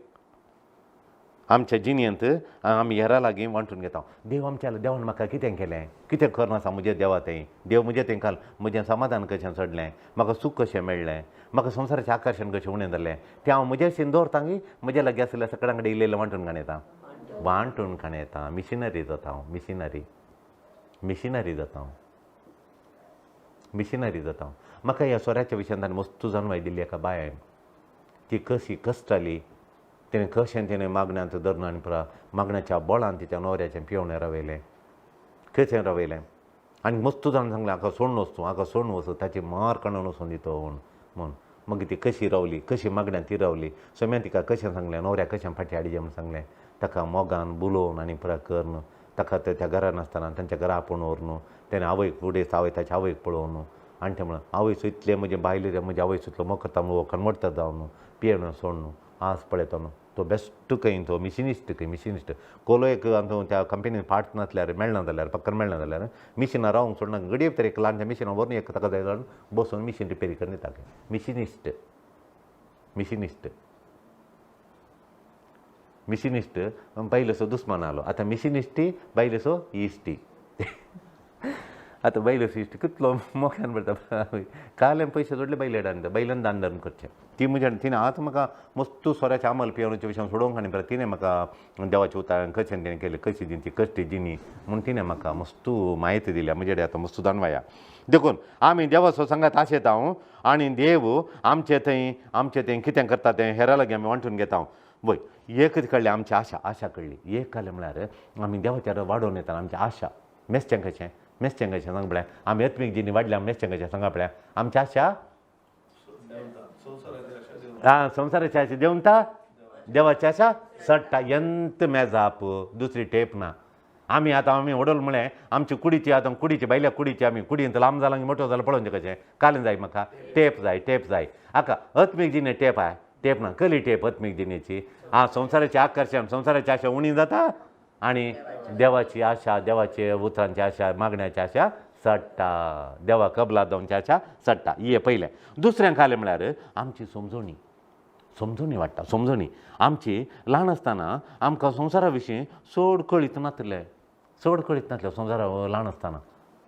आमच्या जिणेंत आमी हेरा लागीं वांटून घेता. देवान म्हाका कितें केलें, कितें करनासा म्हजें देवा थंय. देव म्हजें थंय घाल, म्हजें समाधान कशें चडलें, म्हाका सूख कशें मेळ्ळें, म्हाका संवसाराचें आकर्शण कशें उणें जालें तें हांव म्हजे शिन दवरतां की म्हजे लागीं आसलेल्या सगळ्यां कडेन इल्लें वांटून खाणेता. मिशनरी जाता हांव. मिशनरी जाता. म्हाका ह्या सोऱ्याच्या विशयान ताणें मस्तू जाणवाय दिल्ली. एका बायन ती कशी कश्टाली, तिणें मागण्यांत धरून आनी पुरा मागण्याच्या बोळान तिच्या न्हवऱ्याचें पियोवणें रावयलें, खंयचें रावयलें. आनी मस्तू जावन सांगलें हाका सोडून वचूं ताची मार काडून वचून दितो म्हूण. मागीर ती कशी रावली, कशी मागण्यान ती रावली. सोम्यान तिका कशें सांगलें, न्हवऱ्याक कशें फाटीं हाडचें म्हूण सांगलें. ताका मोगान बुलोवन आनी पुरा कर न्हू. ताका त्या घरान आसतना तांच्या घरा आपूण व्हर न्हू. तेणें आवयक फुडें ताच्या आवयक पळोव न्हू. आनी तें म्हणून आवयचो इतलें म्हजे बायले म्हज्या आवयचो इतलो मोग करता म्हणून कन्वर्ट जावन न्हू, पियेवणें सोड न्हू. आज पळयतो न्हू तो बेस्ट खंय तो मिशिनिस्ट कोलो एक त्या कंपनीन पार्ट नासल्यार मेळना जाल्यार पक्कन मेळना जाल्यार मिशिनां रावंक सोडना. घडये तर एक ल्हानशें मिशिनां व्हरून एक ताका जाय जावन बसून मिशीन रिपेरी करून दिता. मिशिनिस्ट बायलेचो दुस्मान आलो. आतां मिशिनिस्टी बायलेचो इश्टी. आतां बैल इश्ट कितलो मोक्यान पडटा काल पयशे जोडले बैलान दान धर्म करचें ती म्हणजे तिणें आतां म्हाका मस्त सोऱ्याच्या आमल पियोवच्या विशयान सोडोवंक आनी तिणें म्हाका देवाच्या उतारान कशें तिणें केलें कशी दिनी कश्टी दिनी म्हूण तिणें म्हाका मस्त म्हायती दिल्या म्हणजे आतां मस्त जाणवाया देखून आमी देवा सत्संगात आशेता आनी देव आमचे थंय कितें करता तें हेरा लागीं आमी वांटून घेता वय एक कळ्ळें आमची आशा कळ्ळी एक कळ्ळें म्हळ्यार आमी देवाच्या वाडोवन येता आमची आशा मेस्चें कशें सांग पळय आमी आत्मीक जिणी वाडल्या मेस्चें कशें सांगा पळय आमची आशा संवसाराची आशा देंवता देवाची आशा सडटा एंत मेजाप दुसरी टेप ना आमी वडोल म्हळें आमची कुडीची बायल्या कुडीची आमी कुडींत लांब जालां मोठो जालो पळोवचें कशें कालें जाय म्हाका टेप जाय आका अत्मीक जिणे टेप आय टेप ना कली टेप अत्मीक जिणेची संवसाराचें आकर्शण संवसाराची आशा उणी जाता आनी देवाची आशा देवाचे उतरांची आशा मागण्याची आशा सडटा देवा कबला जावंची आशा सडटा हे पयलें दुसरें कालें म्हळ्यार आमची समजोणी वाडटा समजोणी आमची ल्हान आसतना आमकां संवसारा विशीं चड कळीत नासलें संवसारा ल्हान आसतना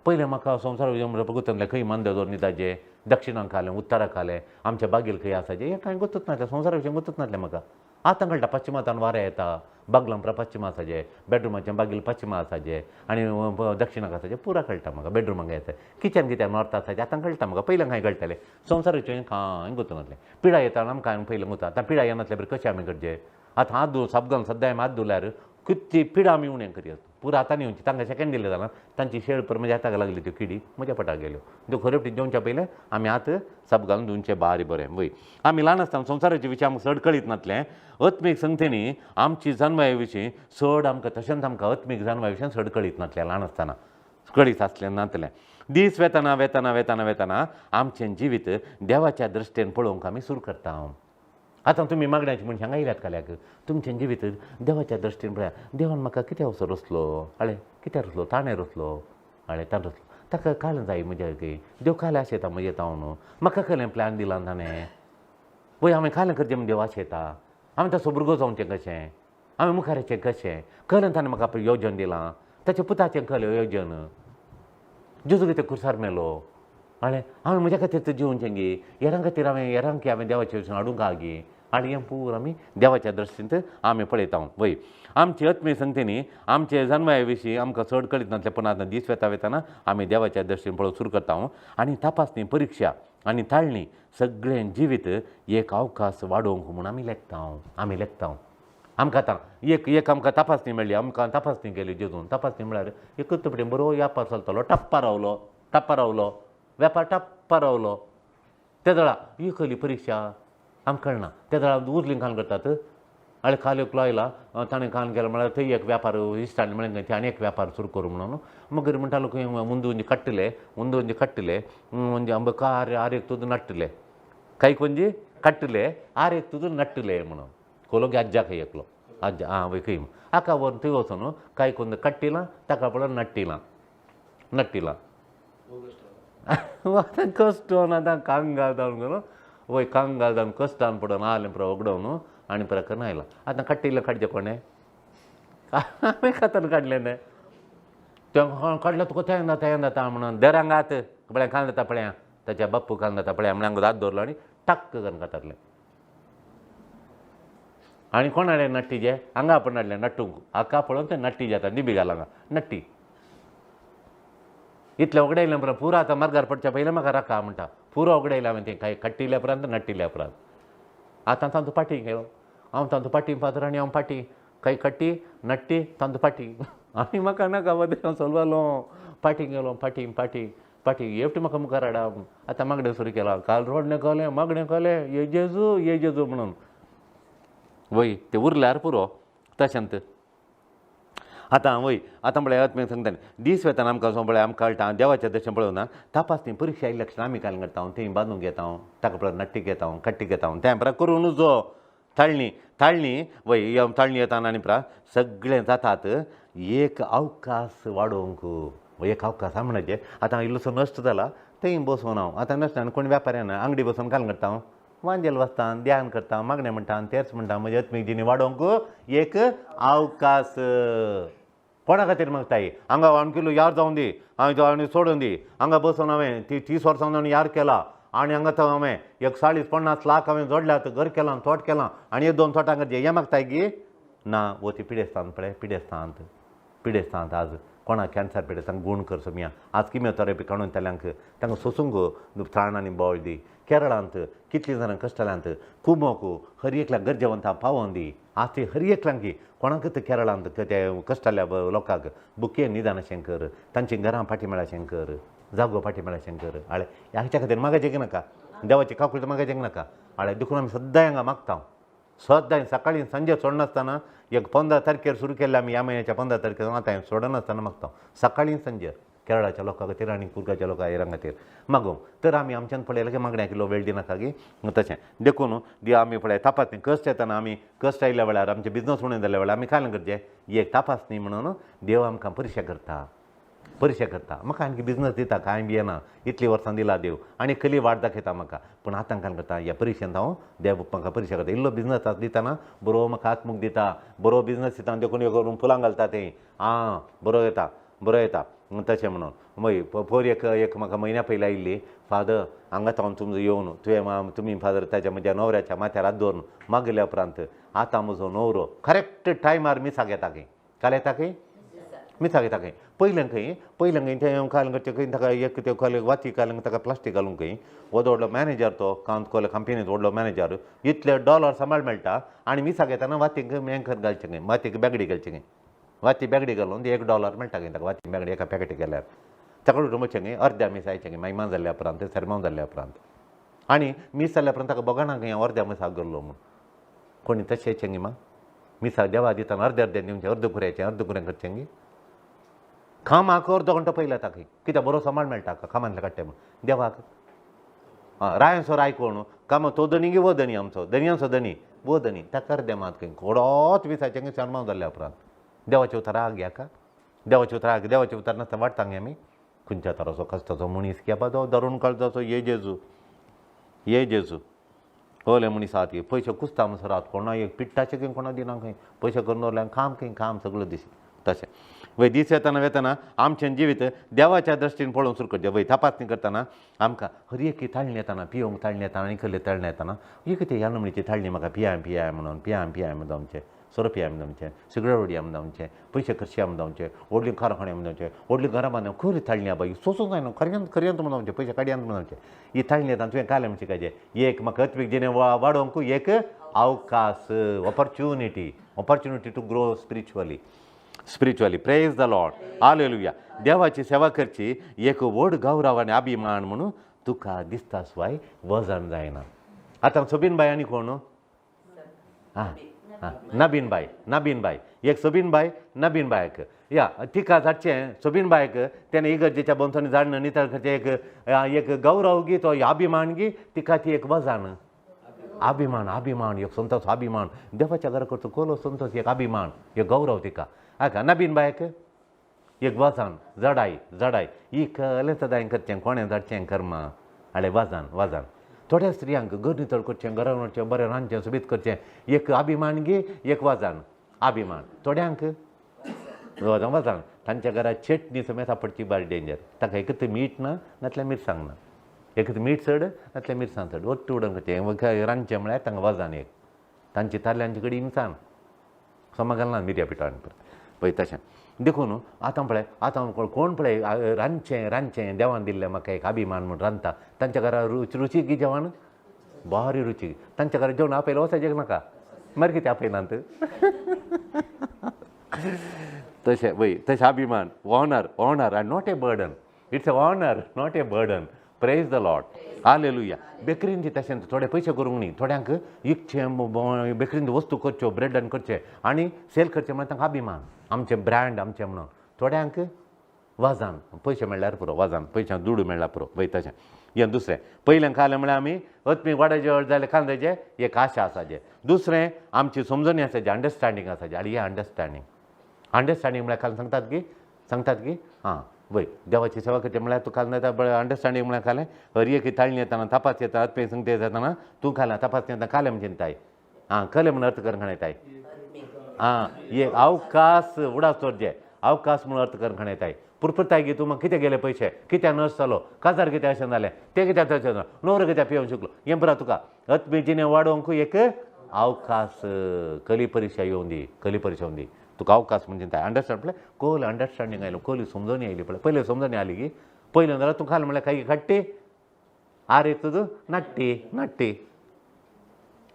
पयलें म्हाका संवसारा विशीं बगूतले खंय मंदेजोर न्हिदाचें दक्षिणाक खालें उत्तराक खालें आमच्या बागेल खंय आसाचें हें कांय गुतूच नासलें संवसारा विशीं गुतूच नासलें म्हाका आतां कळटा पश्चिमांतल्यान वारें येता बागलां पश्चिम आसाचें बेडरुमाचें बागेल पश्चिमा आसाचें आनी दक्षिणाक आसाचें पुरा कळटा म्हाका बेडरुमाक येता किचन कितें नॉर्थ आसाचें आतां कळटा म्हाका पयलें कांय कळटालें संवसाराचें कांय गुतूं नासलें पिडा येता आमकां पयलें गुता आतां पिडा येनासलें बरें कशें आमी करचें आतां हात धुवन सब्गान सद्दां हात धुल्यार कितली पिडा आमी उणें करया पुरो आतां न्ही येवची तांकां सेकेंड दिलें जाल्यार तांची शेळ पर म्हणजे हाताक लागली त्यो किडी म्हज्या पटाक गेल्यो त्यो खऱ्यो जेवच्या पयलें आमी हात सब घालून धुवचें बारी बरें वय आमी ल्हान आसतना संवसाराच्या विशीं आमकां चड कळीत नासलें अत्मीक संगतींनी आमची जन्माये विशीं चड आमकां तशेंच आमकां अत्मीक जन्माये विशीं चड कळीत नासलें ल्हान आसतना कळीत आसलें नासलें दीस वेतना आमचें जिवीत देवाच्या दृश्टेन पळोवंक आमी सुरू करता आतां तुमी मागण्याची मनशांक आयल्यात काल्याक तुमचें जिवीत देवाच्या दृश्टीन पळया देवान म्हाका कित्या असो रचलो कित्याक रचलो ताणें रचलो ताणें रचलो ताका कालें जाय म्हज्या देव कालें आशेता म्हजें न्हू म्हाका खरें प्लॅन दिलां ताणें पळय हांवें कालें करचें म्हण देव आशेता हांवें तसो भुरगो जावचें कशें हांवें मुखाराचें कशें खरें ताणें म्हाका येवजन दिलां ताच्या पुताचें खरें येवजन जेजू कितें कुर्सार मेलो हांवें म्हज्या खातीर तर जिवचें गे हेरां खातीर हांवें देवाचे वचून हाडूंक गे आनी हें पूर आमी देवाच्या दृश्टींत आमी पळयता वय आमची अत्मी संगतींनी आमचे जन्माये विशीं आमकां चड कळीत नासलें पूण आतां दीस वेतना आमी देवाच्या दृश्टीन पळोवंक सुरू करता आनी तपासणी परीक्षा आनी ताळणी सगळें जिवीत एक अवकाश वाडोवंक म्हूण आमी लेखता आमकां आतां एक आमकां तपासणी मेळ्ळी आमकां तपासणी केली जेजून तपासणी म्हळ्यार एकच तपडेन बरो व्यापार चलतालो टप्पा रावलो वेपार टप्पा रावलो त्या वेळा ही खरी परीक्षा आमकां कळना त्या वेळा उजलीं कान करतात आनी खाल्योक लायला ताणें कान केलो म्हळ्यार थंय एक व्यापार इश्टान म्हळें थंय आनी एक व्यापार सुरू करूं म्हणून मगर म्हणटालो खंय उंदी कट्टले म्हणजे अंबक आरेक तुजो नट्टले काही कोंजी कट्टले आरेक तुजो नट्टले म्हणून कोलो अज्जा खंय एकलो अज्जा वय खंय आका वर थंय वचून काही कोण कट्टिलां ताका पळोवन नट्टिलां आतां कश्ट आतां कांगाल जावन वय कांगाल जावन कश्टान पडोवन आलें पुरो उगडोवन आनी प्रकरण आयलां आतां कट्टिल्लें काडचें कोणें हांवें खातान काडलें न्हय तें काडलें तुका तें जाता म्हणून देरांग हात पळय कान जाता पळया ताच्या बाप्पू कान जाता पळया म्हणून हात दवरलो आनी टक्क करून कातारलें आनी कोण हाडलें नट्टीचें हांगा आपण हाडलें नट्टूंक हाका पळोवन तें नट्टी जाता दिबी घाल हांगा नट्टी इतलें उगडयलें उपरांत पुरो आतां मार्गार पडच्या पयलें म्हाका राखा म्हणटा पुरो उगडयलें हांवें तें कांय कट्टिल्या उपरांत नट्टिल्या उपरांत आतां तांचो पाटी गेलो हांव तांचो पाटी पात्र आनी हांव पाटी काही कट्टी नट्टी तांचो पाटी आनी म्हाका नाका हांव चलवालो पाटी गेलो पाटी एवटें म्हाका मुखार हाडा आतां मागणें सुरू केलां काल रोडणें कळलें मागणें कळलें ये जेजू म्हणून वय तें उरल्यार पुरो तशेंत आतां पळय आत्मीक सांगता दीस वेतान आमकां पळय आमकां कळटा देवाचें दर्शन पळोवना तपासणी परीक्षा इलेक्शन आमी काल करता थंय बांदूंक घेता ताका पळय नट्टी घेता कट्टी घेता तें पळय करून जो ताळणी वय ताळणी येता आनी पळय सगळें जातात एक अवकाश वाडोवंक एक अवकाश म्हणचे आतां इल्लोसो नश्ट जाला थंय बसोन हांव आतां नश्ट आनी कोण व्यापाऱ्यान अंगडी बसून काल करता वांजेल वचता ध्यान करता मागणें म्हणटा तेंच म्हणटा म्हजे अत्मीक जिणी वाडोवंक एक अवकाश कोणा खातीर मागताय हांगा अणकिलो यार जावन दी हांवें सोडून दी हांगा बसून हांवें 30 वर्सां जावन यार केला आनी हांगा तो हांवें 40-50 लाख हांवें जोडल्यात घर केलां तोट केलां आनी हे 2 तोटां करचें हें मागताय गी ना वो ती पिडेस्तांत पळय पिडेस्तांत आज कोणाक कॅन्सर पिडेस्तांक गूण कर सोमिया आज किमोथेरपी काडून तांकां सोसूंक त्राणांनी बोळ दी केरळांत कितलीं जाणां कश्टल्यांत कुमोकू हर एकल्याक गरजेवंतां पावोवन दी आज ती हर एकल्यांक कोणाक केरळांत ते कश्टल्या लोकांक बुके निदानाचें कर तांची घरां फाटी मेळाचें कर जागो फाटी मेळाचें कर आळे ह्याच्या खातीर म्हाका जेग नाका देवाची काकूळ म्हाका जेग नाका आळे देखून आमी सद्दां हांगा मागता सद्दां सकाळीं सांजे सोडनासतना 15 तारखेर सुरू केल्ले आमी ह्या म्हयन्याच्या 15 तारखेर आतां हांवें सोडनासतना मागता सकाळीं सांजे केरळाच्या लोकां खातीर आनी कुर्गाच्या लोकां खातीर मागूंक तर आमी आमच्यान पळयलें की मागण्याक इल्लो वेळ दिनाका की तशें देखून आमी पळय तपासणी कश्ट येताना आमी कश्ट आयिल्ल्या वेळार आमचें बिजनस उणें जाल्ल्या वेळार आमी काय करचें ही एक तपासणी म्हणून देव आमकां परिक्षा करता म्हाका आनी बिजनस दिता कांय बी येना इतलीं वर्सां दिला देव आनी खली वाट दाखयता म्हाका पूण आतां काय करता ह्या परिक्षेंत हांव देव म्हाका परिक्षा करता इल्लो बिजनस दितना बरो म्हाका आत्मूक दिता बरो बिजनस दिता देखून हे करून फुलां घालता तें बरो येता तशें म्हणून मय पयर एक म्हाका म्हयन्या पयलीं आयिल्ली फादर हांगा हांव तुमचो येवन तुमी फादर ताच्या म्हज्या न्हवऱ्याच्या माथ्यार हात दवरून मागल्या उपरांत आतां म्हजो न्हवरो करेक्ट टायमार मिसाक येता खंय काल येता खंय मिसाक येता खंय पयलें खंय तें काल करचें खंय ताका एक त्यो काल वाती काल ताका प्लास्टीक घालूंक खंय व्हडलो मॅनेजर तो कंपनींत व्हडलो मॅनेजर इतले डॉलर सांबाळ मेळटा आनी मिसाक येताना वातीक मेंकर घालचें खंय वातीक बॅगडी घालचें खंय वाती बॅगडी घालून $1 मेळटा खंय ताका वाती बॅगडी एका पॅकेटी गेल्यार ताका वचचें खंय अर्द्या मिसायचें खंय मायमान जाल्ल्या उपरांत सरमाव जाल्ल्या उपरांत आनी मीस जाल्ल्या उपरांत ताका बगाना खंय हांव अर्द्या मिसाक गेल्लो म्हूण कोणी तशें येचें गे मा मिसाक देवा दितना अर्दें दिवचें अर्द कुऱ्यां करचें गे खामाक अर्दो घंटो पयलो येता खंय कित्याक बरो सांबाळ मेळटा खामांतले काडटे म्हूण देवाक रायसो राय कोण काम तो धनी गे वो धनी आमचो धनयांचो धनी वो धनी ताका अर्दें मात खंय कोडोच मिसाचें खंय सरमाव जाल्ल्या उपरांत देवाचे उताराक घेयाका देवाचे उतार नासता वाटता गे आमी खंयच्या तराचो कश्टाचो मनीस की बाबा धरून काळजाचो ये जेजू होले मनीस आहात की पयशे कुस्ता म्हणसर आहात कोणा एक पिट्टाचे खंय कोणा दिना खंय पयशे करून दवरल्यांक काम सगळो दीस तशें वय दीस वेतना आमचें जिवीत देवाच्या दृश्टीन पळोवन सुरू करचें वय तपासणी करतना आमकां हर एक थाळणी येताना पिवंक थाळणी येताना आनी खंयले थाळणी येताना एक कितें ह्या नमणीची थाळणी म्हाका पियाय म्हणून पियाय म्हणून आमचें सोरो पियाय म्हणून आमचें सिगरेट उडया म्हणून आमचें पयशे खर्ची म्हणून आमचें व्हडलीं खाणां म्हणून आमचें व्हडलीं घरां बांदून खरी थाळणी बाई सोसूंक जायना खऱ्यांत म्हणून आमचें पयशे काडयांत म्हणून आमचें ही थाळणी येताना तुवें कायलें म्हणचें काजे एक म्हाका अत्वीक जिणें वाडोवंक एक अवकाश opportunity to grow spiritually praise the lord hallelujah देवाची सेवा करची एक व्हड गौरव आनी अभिमान म्हणून तुका दिसता शिवाय वजन जायना आतां सोबीन बाय आनी कोण नबीन बाय एक सोबीन बायक या तिका धाडचें सोबीन बायक तेणें इगर्जेच्या बोंसांनी झाडणं नितळ करचें एक गौरव गी तो अभिमान गी तिका ती एक वजन अभिमान एक संतोष अभिमान देवाच्या घरा करचो कोलो संतोष एक अभिमान एक गौरव तिका हाका नबीन बायक एक वजन जडाय ही कलें सदां करचें कोणें धाडचें कर्मा आले वजन थोड्या स्त्रियांक घर नितळ करचें घरा वचचें बरें रांदचें सुबीत करचें एक अभिमान गे एक वजन अभिमान थोड्यांक वजन तांच्या घरा चटणी समेत पडची बारी डेंजर ताका एक तर मीठ ना नातल्यार मिरसांग ना एक तर मीठ चड नातल्यार मिरसांग चड वट्ट उडोवन करचें रांदचें म्हळ्यार तांकां वजन एक तांची ताल्ल्यांचे कडेन इंसान सोमा घालना मिरया पिठान पळय तशें देखून आतां पळय आतां कोण पळय रांदचें देवान दिल्लें म्हाका एक अभिमान म्हूण रांदता तांच्या घरा रुचीक गी जेवण बरी रुचीक तांच्या घरा जेवण आपयलें वचचें नाका मागीर कितें आपयनात तशें वय तशें अभिमान ऑनर आनी not a burden it's a honour not a burden praise the lord hallelujah बेकरीन तशें थोडे पयशे करूंक न्ही थोड्यांक इकचें बेकरीन वस्तू करच्यो ब्रेडान करचें आनी सेल करचें म्हळ्यार तांकां अभिमान आमचें ब्रँड आमचें म्हणून थोड्यांक वजन पयशे मेळ्ळ्यार पुरो वजन पयशां दुडू मेळ्ळ्यार पुरो वय तशें हें दुसरें पयलें खालें म्हळ्यार आमी अत्मी गोडाचें जालें कांद्याचें एक आशा आसाचें दुसरें आमची समजणी आसाची अंडरस्टँडींग आसाचें आनी हें अंडरस्टँडींग म्हळ्यार सांगतात की वय देवाची सेवा करचें म्हळ्यार तूं खालें अंडरस्टँडींग म्हळ्यार खालें हर एक थाळणी येताना तपास येता अत्मे संगते येताना तूं खालें तपास येता खालें म्हणजे ताय कले म्हण अर्थ करून येताय एक अवकाश उडास दवरचें अवकाश म्हणून अर्थ करून येताय पुरपुरताय की तुमकां कितें गेले पयशे कित्याक नर्स जालो काजार कितें अशें जालें तें कित्याक तशें जालें न्हवरो कित्याक पिवूंक शिकलो हें पुरो तुका आत्मेचें वाडोवंक एक अवकाश कली परीक्षा येवन दी कली परीक्षा येवन दी तुका अवकाश म्हणजे काय अंडरस्टँड पळय खोल अंडरस्टँडींग आयलो खोली समजून येयली पळय पयलीं समजून आली की पयलीं जाल्यार तूं खाल म्हळ्यार काही खट्टी आरे तुजो नट्टी नट्टी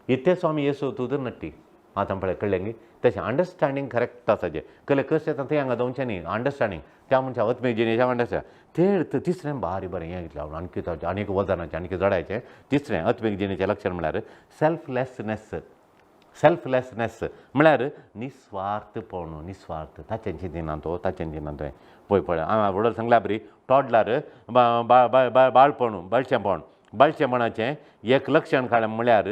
इतले स्वामी येसो तुजो नट्टी आतां पळय कळ्ळें न्ही तशें अंडरस्टँडींग करेक्ट आसाचें कले कशें येता तें हांगा दोनशें न्ही अंडरस्टँडींग त्या मनशा आत्मेजिणेच्या अंडरस्टँड तें तिसरें बारी बरें हें घेतलें हांवें आनी कितें आनीक वजनाचें आनीक जडाचें तिसरें आत्मेजिणेचें लक्षण म्हळ्यार सेल्फलेसनेस म्हळ्यार निस्वार्थपण निस्वार्थ ताचें चिंतिना तो ताचें चिंतिना तुवें पळय पळय हांवें व्हडलो सांगल्या बरी टॉडलर बाळचेपणाचें एक लक्षण काडलें म्हळ्यार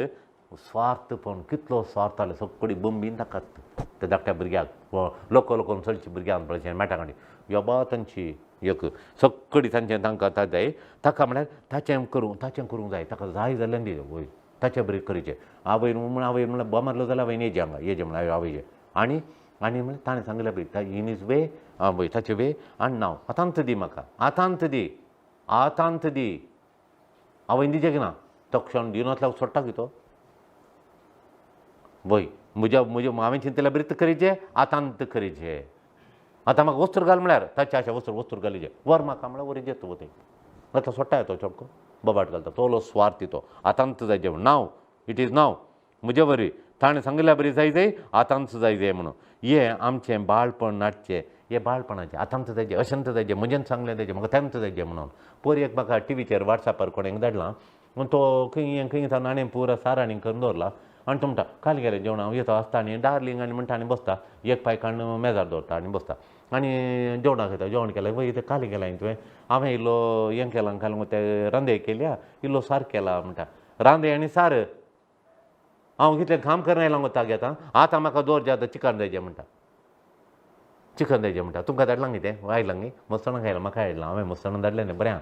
स्वार्थपण कितलो स्वार्थ जालो सगळी बंबीन ताकात त्या धाकट्या भुरग्याक लोकोन चलची भुरग्यांक पळय मेटा काडी योबा तांची एक सगळी तांचें तांकां जाय ताका म्हळ्यार ताचें करूंक जाय ताका जाय जाल्यार दी वय ताचे बरें करीचें आवय म्हळ्यार बोमारलो जाल्यार आवय येजे हांगा येजे म्हळ्यार आवयचे आनी म्हळ्यार ताणें सांगलें बरी इन इज वे वय ताचे वे आनी नांव आतांत दी म्हाका आतांत दी आवय दिजें की ना तो क्षण दिनातल्या सोडटा की तो वय म्हज्या हांवें चिंतल्या बरीत करीचें आतांत करीचें आतां म्हाका वस्त्र घाल म्हळ्यार ताच्या अशें वस्त्र घालीचें वर म्हाका म्हळ्यार वरी जेतो वते आतां सोडटा येतो चडको बोबाट घालता तोलो स्वार्थी तो आतांत जायचें म्हण नांव इट इज नांव म्हजे वरी ताणें सांगल्या बरी जाय आतांत जाय म्हणून हें आमचें बाळपण नाटचें हें बाळपणाचें आतांत जायचें अशंत जायचें म्हजें सांगलें जायचें म्हाका तेंत जायचें म्हणून पयर एक म्हाका टीव्हीचेर वॉट्सॅपार कोणें धाडलां तो खंय नाणें पुरो साराणीं करून दवरला आनी तो म्हणटा काल गेलें जेवण हांव येता आसता आनी डार्लिंग आनी म्हणटा आनी बसता एक पांय काडून मेजार दवरता आनी बसता आनी जेवणाक येता जेवण केलें वय तें काली गेलां तुवें हांवें इल्लो हें केलां काल तें रांदे केल्या इल्लो सार केला म्हणटा रांदे आनी सार हांव कितलें काम करून आयलां गो ताक घेता आतां म्हाका दवरचें आतां चिकन जायचें म्हणटा तुमकां धाडलां न्ही तें आयलां न्ही मस्ताना खायलां म्हाका हाडलां हांवें मस्ताना धाडलें न्ही बरें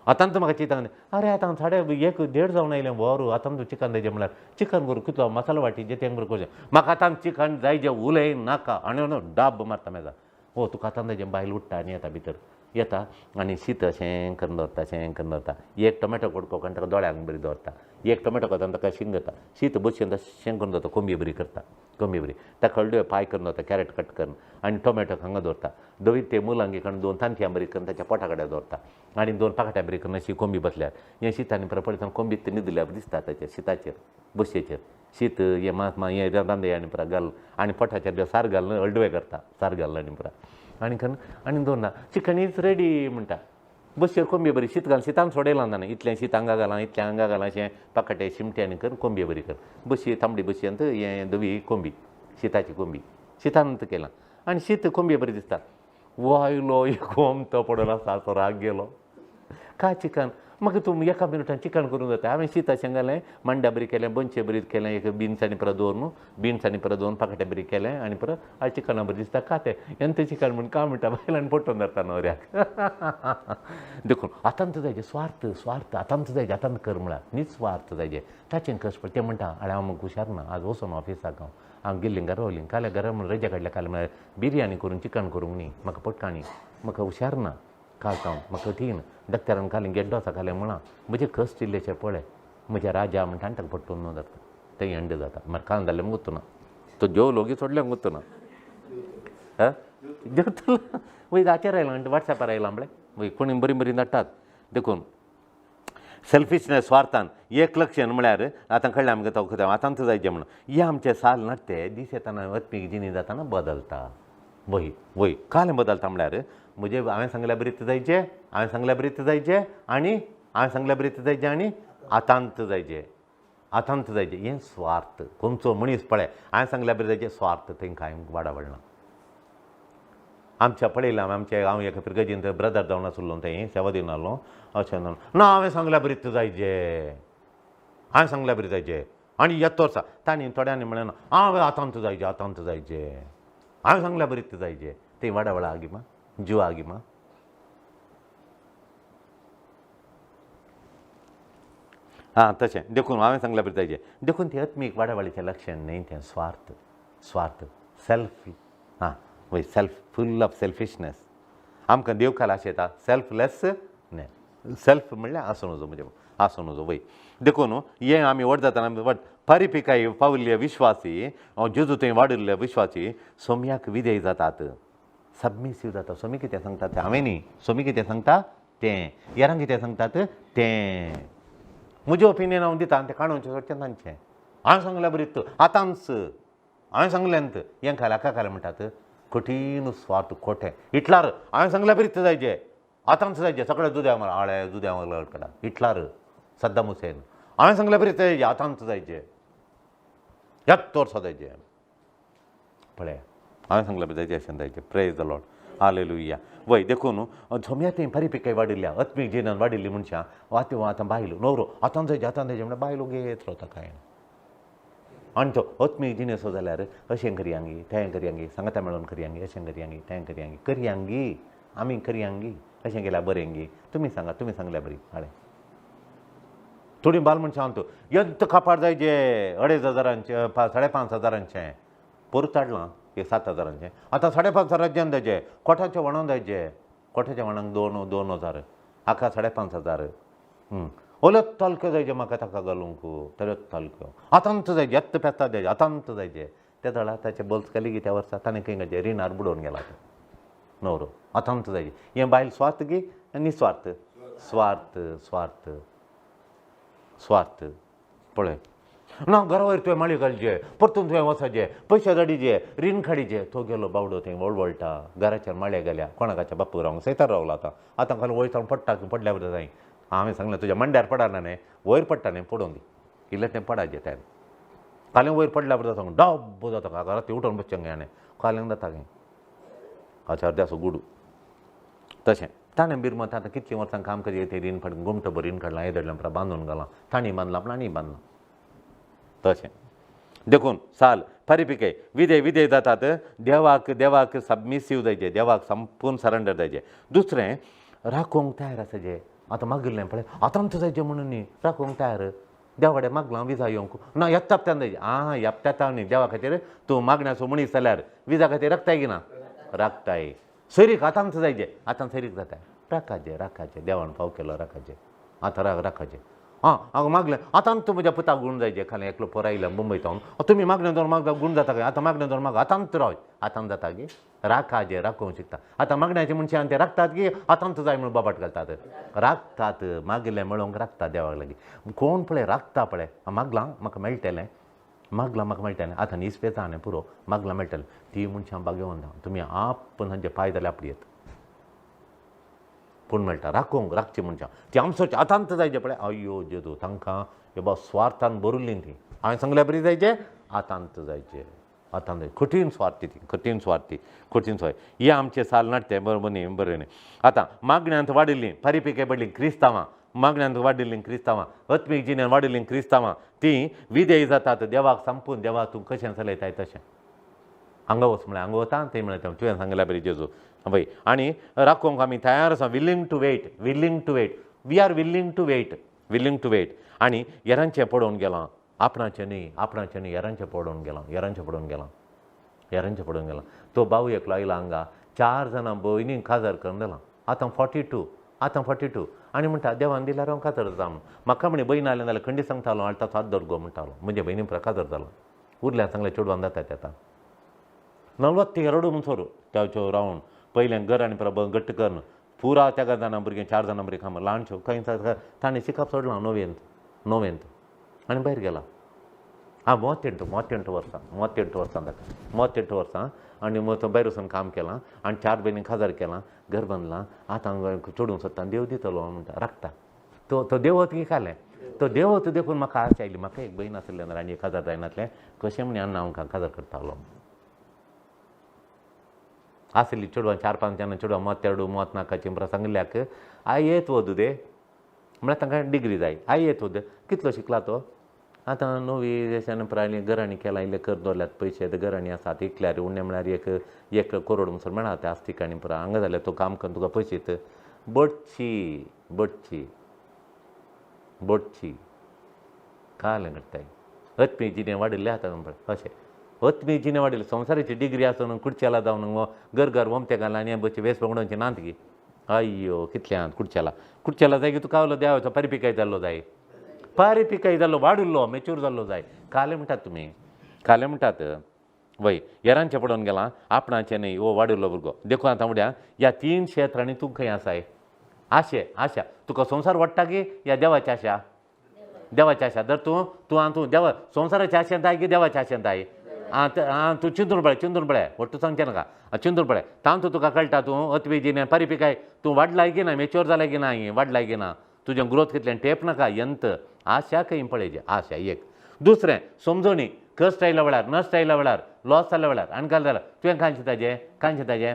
आतां म्हाका चिंता अरे आतां साडे एक देड जावन आयलें वर आतां तूं चिकन जायचें म्हळ्यार चिकन करूं कितलो मसालो वाटीचें तें बरें करचें म्हाका आतां चिकन जायचें उलय नाका आनी डाब मारता मेजा तुका आतां जायचें बायल उठटा आनी येता भितर येता आनी शीत अशें करून दवरता एक टोमॅटो कोडको आनी ताका दोळ्यांक बरी दवरता एक टोमॅटो करता ताका शींग घेता शीत बसयेन तशें करून दवरता कोंबी बरी ताका हळड्यो पाय करून दवरता कॅरेट कट करून आनी टोमॅटो हांगा दवरता दवीत ते मुलांगी काडून 2 तांतयां बरी करून ताच्या पोटा कडेन दवरता आनी 2 पाकट्यां बरी करून अशी कोंबी बसल्यार हें शीतांनी पळयतना कोंबीत न्हिदल्यार दिसता ताच्या शिताचेर बसयेचेर शीत हें हें रांदे आनी पुरा घाल आनी पोटाचेर सार घालून हळडवे करता सार घालून आनी पुरा आनी दवरना चिकन इज रेडी म्हणटा बसयेर कोंबी बरी शीत घाल शीतान सोडयलां ताणें इतलें शीत हांगा घालां इतलें हांगा घालां अशें पाकटे शिमट्यांनी कर कोंबी बरी कर बशी तांबडी बशयंत हें दवी कोंबी शीताची कोंबी शीतांत केलां आनी शीत कोंबी बरी दिसता वायलो एक ओमतो पडलो आसा तो राग गेलो काय चिकन म्हाका तूं एका मिनटान चिकन करून जाता हांवें शीत अशें घालें मांड्या बरी केलें बंचे बरी केलें एक बीन्स आनी परत दवरून बीन्स आनी परत दोन पाकटे बरी केलें आनी परत आयज चिकना बरी दिसता खातें एंत चिकन म्हूण काय म्हणटा बायलांनी पटोवन धरता न्हवऱ्याक देखून आतांत जायचें स्वार्थ आतांत जायचें आतांत कर म्हळ्यार निस्वार्थ जायचें ताचें कश्ट पड तें म्हणटा आरे हांव हुशार ना आज वचून ऑफिसाक हांव गेल्लीं रावलीं काल्या घरा म्हूण रजा काडल्या काल म्हळ्यार बिरयानी करून चिकन करूंक न्ही म्हाका पडटा न्ही म्हाका हुशार ना काल हांव म्हाका तीन डॉक्टरान काली गेड्डोसा काले म्हणा म्हजें कश्ट इल्लेशें पळय म्हज्या राजा म्हणटा आनी ताका पट्टून न्हू धरता तें एंड जाता मार काल जालें मुगूत ना तो जेव लोगी सोडलें मुगूत ना जेवतलो वय हाचेर आयलां वॉट्सॅपार आयलां म्हळ्यार वय कोणी बरी धाडटात देखून सेल्फिशनेस स्वार्थान एक लक्षण म्हळ्यार आतां कळ्ळें आमकां तो आतांत जायचें म्हणून हें आमचें साल नाट्टें दीस येताना आत्मीक जिणी जाताना बदलता वय काल बदलता म्हळ्यार म्हजें हांवें सांगल्या बरीत जायचें हांवें सांगल्या बरीत जायचें आनी हांवें सांगल्या बरीत जायचें आनी आतांत जायचें हें स्वार्थ खंयचो मनीस पळय हांवें सांगल्या बरी जायचें स्वार्थ थंय कांय वाडवडना आमच्या पळयलां आमचे हांव एका पिरगजींत ब्रदर जावन आसलो थंय सेवा दिवन आहलो अशें ना हांवें सांगल्या बरीत जायचें आनी येत वर्सा तांणी थोड्यांनी म्हळें हांवें आतांत जायचें हांवें सांगल्या बरीत जायचें तें वाडा आगिमा जीव आगिमा तशें देखून हांवें सांगल्या बरीत जायचें देखून तें आत्मीक वाडावळीचें लक्षण न्ही तें स्वार्थ सेल्फ वय फुल ऑफ सेल्फिशनेस. आमकां देव खाला अशें येता सेल्फलेस न्ही, सेल्फ म्हणल्यार आसूं नजो म्हणजे आसूं नजो. वय देखून हें आमी व्हड जाताना परिपिकाय पाविल्ले विश्वासी जेजू थंय वाडिल्ले विश्वासी सोम्याक विधेय जातात, सबमिसीव जाता. सोमी कितें सांगता तें हांवें न्ही, सोमी कितें सांगता तें, यारांक कितें सांगतात तें. म्हजें ओपिनियन हांव दिता आनी तें काणूचें सोडचें तांचें. हांवें सांगल्यार बरीं आतांच, हांवें सांगलेंत हें खालें हाका खालें म्हणटात. कठीण स्वार्थ खोटें. इटलार हांवें सांगल्यार बरीं जायचें, आतांच जायचें, सगळें जुद्या मार आळे जुद्या मारला कडा. इटलार सद्दाम हुसेन हांवें सांगल्यार बरीं जायचें, आतांच जायचें, ह्याच वर्सा जायचें. पळय हांवें सांगल्यार बरीं जायचें अशें जायचें. Praise the lord, hallelujah. वय देखून झोम्या थंय परिपिकाय वाडिल्ल्या आत्मीक जिणेन वाडिल्लीं मनशां आतां बायलो न्हवरो आतां जायचें म्हणल्यार बायलो घेत रावता कांय. आनी तो आत्मीक जिणेसो जाल्यार अशें करयांगी तें करयांगी, सांगाता मेळोन करयांगी, अशें करयांगी तें करयांगी, करयांगी आमी करयांगी, अशें केल्यार बरेंगी. तुमी सांगात, तुमी सांगल्यार बरीं. हाडे थोडीं बाल मनशां सांगता यंत कापाड जायचें 2,500 5,500 परत हाडलां 7,000. आतां 5,500 जायचें, कोठाचें वणोन जायचें, कोठाच्या वणाक 2,000, हाका 5,500. ओल्योत तालक्यो जायचे म्हाका ताका घालूंक, तेल्योत तालक्यो आतांच जायचे, येत्त पेस्ताद जायचे, आतांच जायचे. त्या दळा ताचे बोल्स केली की त्या वर्सा ताणें खंय घालचे रिणार बुडोवन गेला तो न्हवरो. आतांच जायचे. हें बायल स्वार्थ गी निस्वार्थ, स्वार्थ स्वार्थ स्वार्थ. पळय ना घरा वयर तुवें माळी घालचे, परतून तुवें वचचे, पयशे धाडिचे, रीण काडीचे. तो गेलो बावडो थंय वळवळटा, घराचेर माळये घाल्या, कोणाकाच्या बापूय रावंक सैतार रावलो. आतां खाली वयर पडटा पडल्या बरें जाय. हांवें सांगलें तुज्या मांड्यार पडना न्ही, वयर पडटा न्ही, पडोवन दी इल्लें तें पडाचें तें. कालें वयर पडल्या बरें जाता, डब्ब जाता, घरात ती उठोवन बसचें गे. कालेंक जाता गे अर्दे असो गुडू. तशें ताणें बिरमत आतां कितलीं वर्सां काम करी थंय रीण फाट घुमट भर रीण काडलां, येदडलें परत बांदून घालां, ताणी बांदलां आपणांनी बांदलां. तशें देखून साल परिपिकाय विधेय जातात. देवाक सबमिसीव जायचें, देवाक संपूर्ण सरेंडर जायचें. दुसरें राखोवंक तयार आसाचें. आतां मागिल्लें पळय आतांच जायचें म्हणून न्ही, राखोवंक तयार. देवा कडेन मागलां विजा येवंक ना, ह्याच हप्त्यान जायचें. ह्या हप्त्यान न्ही, देवा खातीर तूं मागण्याचो मनीस जाल्यार विजा खातीर राखताय की ना, राखताय. सैरीक आतांच जायचें, आतां सैरीक जाता, राखाचें देवान फाव केलो राखाचें, आतां राखाचें. हांव मागलें आतांच म्हज्या पुताक गूण जायचें, खाली एकलो पोर आयला मुंबयतावन, तुमी मागणें दवर मागता गूण जाता काय, आतां मागणें दवर माग, आतांच राव, आतां जाता गे राखाचें, राखोवंक शिकता. आतां मागण्याचे मनशां ते राखतात की आतांच जाय म्हणून बाबाट घालतात, राखतात. मागिल्लें मेळोवंक राखतात देवाक लागीं. कोण पळय राखता पळय, मागलां म्हाका मेळटलें, मागलां म्हाका मेळटलें, आतां न्हीस पेता न्ही पुरो, मागलां मेळटलें. ती मनशां भाग्यवंत. तुमी आपण हांचे पांय जाल्यार आपली येत पूण मेळटा. राखोवंक राखचीं मनशां ती आमचो आतांच जायचें पळय. अय्यो जेजू तांकां हे बा स्वार्थान भरिल्लीं ती. हांवें सांगल्यार बरी जायचें, आतांच जायचें, आतां जाय. कठीण स्वार्थी ती, कठीण स्वार्थी. हे आमचें साल नाट्य बरोबर न्ही, बरें न्ही. आतां मागण्यांत वाडिल्लीं परिपिकाय पडलीं क्रिस्तांवां, मागण्यांत वाडिल्लीं क्रिस्तांवां, आत्मीक जिणेंत वाडिल्लीं क्रिस्तांवां तीं विधेय जातात देवाक संपून. देवा तूं कशें चलयताय तशें. हांगा वच म्हळ्यार हांगा वता, थंय म्हळ्यार तुवें सांगल्यार बरी जेजू पळय. आनी राखोवंक आमी तयार आसा, willing to wait. We are willing to wait. आनी हेरांचें पडोवन गेलां, आपणाचें न्ही, हेरांचें पडोवन गेलां. तो बावू एकलो आयला हांगा, 4 जाणां भयणींक काजार करून दिलां. आतां 42 आनी म्हणटा देवान दिल्यार हांव कातर जाता म्हूण. म्हाका म्हणे भयण आलें जाल्यार खंडी सांगतालो, हांव ताचो हात धरगो म्हणटालो. म्हणजे भयणी काजार जालो. उरल्यार सांगलें चेडवान जाता तें. 42 म्हणसर त्याच्यो रावन पयलें घर आनी प्रभ घट्ट करून पुरा त्या जाणां भुरगीं 4 जाणां भुरगीं कामां ल्हानश्यो खंय ताणें शिकप सोडलां णवेंत आनी भायर गेला. 38 वर्सां आनी तो भायर वचून काम केलां आनी 4 भयणींक काजार केलां, घर बांदलां. आतां चोडूंक सोदता, देव दितलो म्हणटा, राखता. तो देवत की खालें. तो देवत देखून म्हाका आश आयली. म्हाका एक भयण आसलें आनी एक काजार जायनासलें, कशें म्हणे हांव हांकां काजार करतालो. आसली चेडवां 4-5 जाणां चेडवां 32-34 म्हणून सांगल्याक आय येत वद दे म्हळ्यार तांकां डिग्री जाय. आय येत वद कितलो शिकला तो, आतां 9वी देशान प्रायली घरांनी केलां, इल्ले कर दवरल्यात पयशे, घरांनी आसात, इकल्यार उणें म्हळ्यार 1 करोड म्हणसर मेळा ते आस्तिकांनी पुरा. हांगा जाल्यार तो काम करून तुका पयशे येत. बोटची कालें करताय. हत्मी जिणें वाडिल्लें आतां अशें अत्मी जिने वाडील संवसाराची डिग्री आसून कुडच्याला जावन घर घर वमते घाल आनी बच्चे वेस पकडोवचे नात गी अय्यो कितल्यांत कुडच्याला जाय की तुका आवलो देवाचो परिपिकाय जाल्लो जाय परिपिकाय जाल्लो वाडुल्लो मेच्यूर जाल्लो जाय काले म्हणटात तुमी काले म्हणटात वय येरांचे पडोवन गेलां आपणाचें न्हय वो वाडुल्लो भुरगो देखून आतां उड्या ह्या 3 क्षेत्रांनी तूं खंय आसाय आशा तुका संवसार वाडटा की ह्या देवाची आशा देवाची आशा जर तूं देवा संवसाराच्या आशेंत आय की देवाच्या आशेंत आय तूं चिंतून पळय वट्टू सांगचें नाका चिंतून पळय तांतू तुका कळटा तूं अत्वेजीन परिपिकाय तूं वाडलाय की ना मेच्योर जालाय की ना वाडलाय की ना तुजें ग्रोथ कितलें टेप नाका यंत आशा खंय पळयचें आशा एक दुसरें समजोणी कश्ट आयल्या वेळार नश्ट आयल्या वेळार लॉस जाल्या वेळार आनी काय जाल्यार तुवें कांय चिंताजें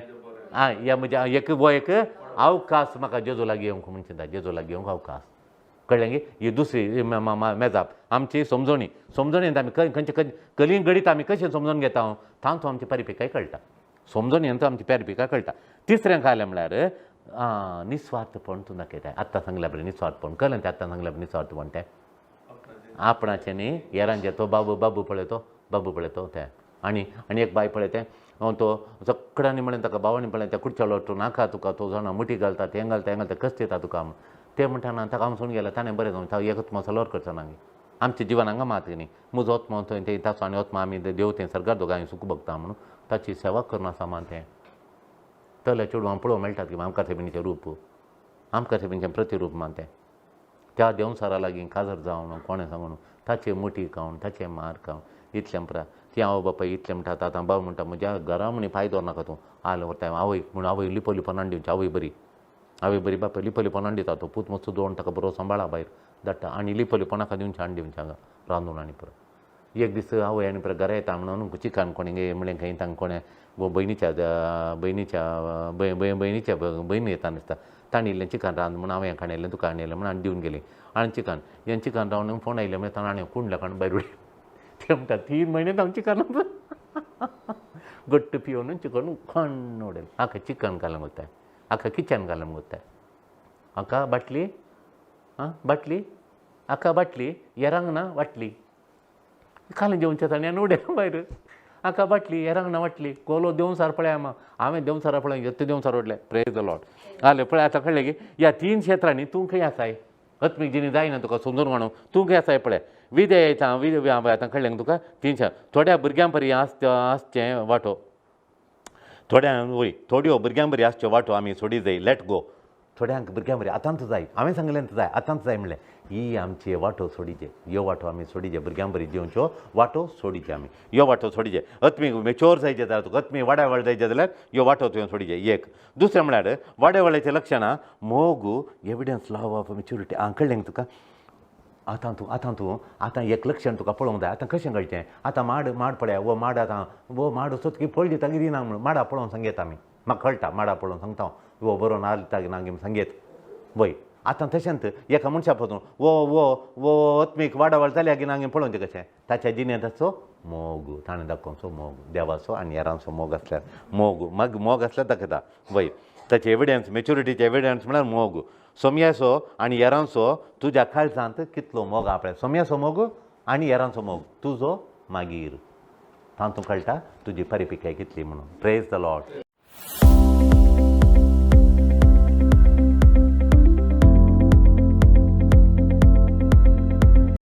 ह्या म्हज्या एक अवकाश म्हाका जेजू लागीं येवंक म्हूण चिंता जेजू लागीं येवंक अवकाश कळ्ळें गे ही दुसरी मेजाप आमची समजोणेंत आमी खंयचे कलींग घडीत आमी कशें समजून घेता तांतू आमची परिपिकाय कळटा समजोणेंत आमची परिपिकाय कळटा तिसरें काय जालें म्हळ्यार निस्वार्थपण तूं दाखयताय आत्तां सांगल्या बरें निस्वार्थपण कळ्ळें तें आत्तां सांगल्या बरें निस्वार्थपण तें आपणाचें न्ही हेरांचें तो बाबू पळय तो तें आनी एक बाय पळय तें तो चकडांनी म्हळें ताका भावांनी पळय त्या कुडच्यालो तूं नाका तुका तो जाणा मुठी घालता तें घालता कश्ट येता तुका तें म्हणटाना ताका हांव सोडून गेलें ताणें बरें जावन हांव एकच मसालोर करचो ना आमचें जिवन हांगा मात न्ही म्हजो ओत्मा थंय तें ताचो आनी ओत्मा आमी देव थंय सरकार दोगांय सुख भोगता म्हणून ताची सेवा करून आसा मान तें तले चेडवां पळोवंक मेळटात की आमकां सेबिनीचें रूप आमकां सेबिनीचें प्रतिरूप मान तें त्या देंवसारा लागीं काजर जावन कोणें सांगून ताचे मुठी खावन ताचे मार खावन इतलें पुरा ती हांव बापाय इतलें म्हणटा आतां बाब म्हणटा म्हज्या घरा म्हणी पांय दवरनाका तूं आल व्हरता आवय म्हूण आवय लिपो नांड दिवची आवय बरी बापाय लिपो नांड दिता तो पूत मस्त दवरून ताका बरो सांबाळा भायर धाडटा आनी लिपो नाका दिवचें आनी दिवचें हांगा रांदून आनी पुरो एक दीस आवय आनी पुरो घरा येता म्हणून चिकन कोणें म्हणलें खंय तांकां कोणें भयणीच्या भयण येता दिसता ताणें इल्लें चिकन रांद म्हणून हांवें खाणयलें तुका हाडलें म्हणून आनी दिवन गेलीं आनी चिकन रावन फोन आयलें मागीर ताणें हाणें कुंडल्या काडून भायर उडयलें ते म्हणटा 3 म्हयने हांव चिकन घट्ट पिवून चिकन खण्ण उडयलें आख्खा चिकन घालूंक वताय आख्खा किचन घालूंक वताय आख्खा बाटली आख्खा बाटली येरांग ना वाटली खालें जेवचें ताणें आनी उडयलें भायर आख्खा बाटली येरांग ना वाटली कोलो देंवसार पळय हांवें देंवसारा पळय येत्ते देंवसार उडले प्रेज द लॉर्ड आले पळय आतां कळ्ळें की ह्या 3 क्षेत्रांनी तूं खंय आसाय अत्मीक जिणी जायना तुका समजून म्हणून तूं खंय आसाय पळय विदेयता आतां कळ्ळें तुका 3 थोड्या भुरग्यां पर्यंत आसचें वांटो थोड्यो भुरग्यां बरी आसच्यो वांटो आमी सोडी जाय लेट गो थोड्यांक भुरग्यां बरी आतांच जाय हांवें सांगलें जाय आतांच जाय म्हणलें ही आमचे वांटो सोडीचे यो वांटो आमी सोडीचे भुरग्यां बरी जेवच्यो वांटो सोडीचे आमी यो वांटो सोडीचे अत्मीक मेच्योर जायचे जाल्यार तुका अत्मी वाड्यावळ जायचे जाल्यार यो वांटो तुवें सोडीचे एक दुसरें म्हळ्यार वाड्यावळ्याचें लक्षणां मोग एविडन्स लव ऑफ मेच्युरिटी कळ्ळें तुका आतां एक लक्षण तुका पळोवंक जाय आतां कशें कळचें आतां माड पळय वो माड सोचकी फळ दिता की दिना म्हणून माडा पळोवन सांगेत आमी म्हाका कळटा माडा पळोवन सांगता वो बरो नाल दिता की ना सांगेत वय आतां तशेंच एका मनशा पासून वो अत्मीक वाडावळ जाल्या की ना पळोवचें कशें ताच्या जिणेंताचो मोग ताणें दाखोवचो मोग देवाचो आनी हेरांचो मोग आसल्यार मोग आसल्यार दाखयता वय ताचे एविडन्स मेच्युरिटीचे एविडन्स म्हळ्यार मोग सोम्याचो आनी हेरांचो तुज्या काळजांत कितलो मोग आहा पळय सोम्याचो मोग आनी हेरांचो मोग तुजो मागीर तातूंत कळटा तुजी परिपिकाय कितली म्हणून प्रेज द लॉर्ड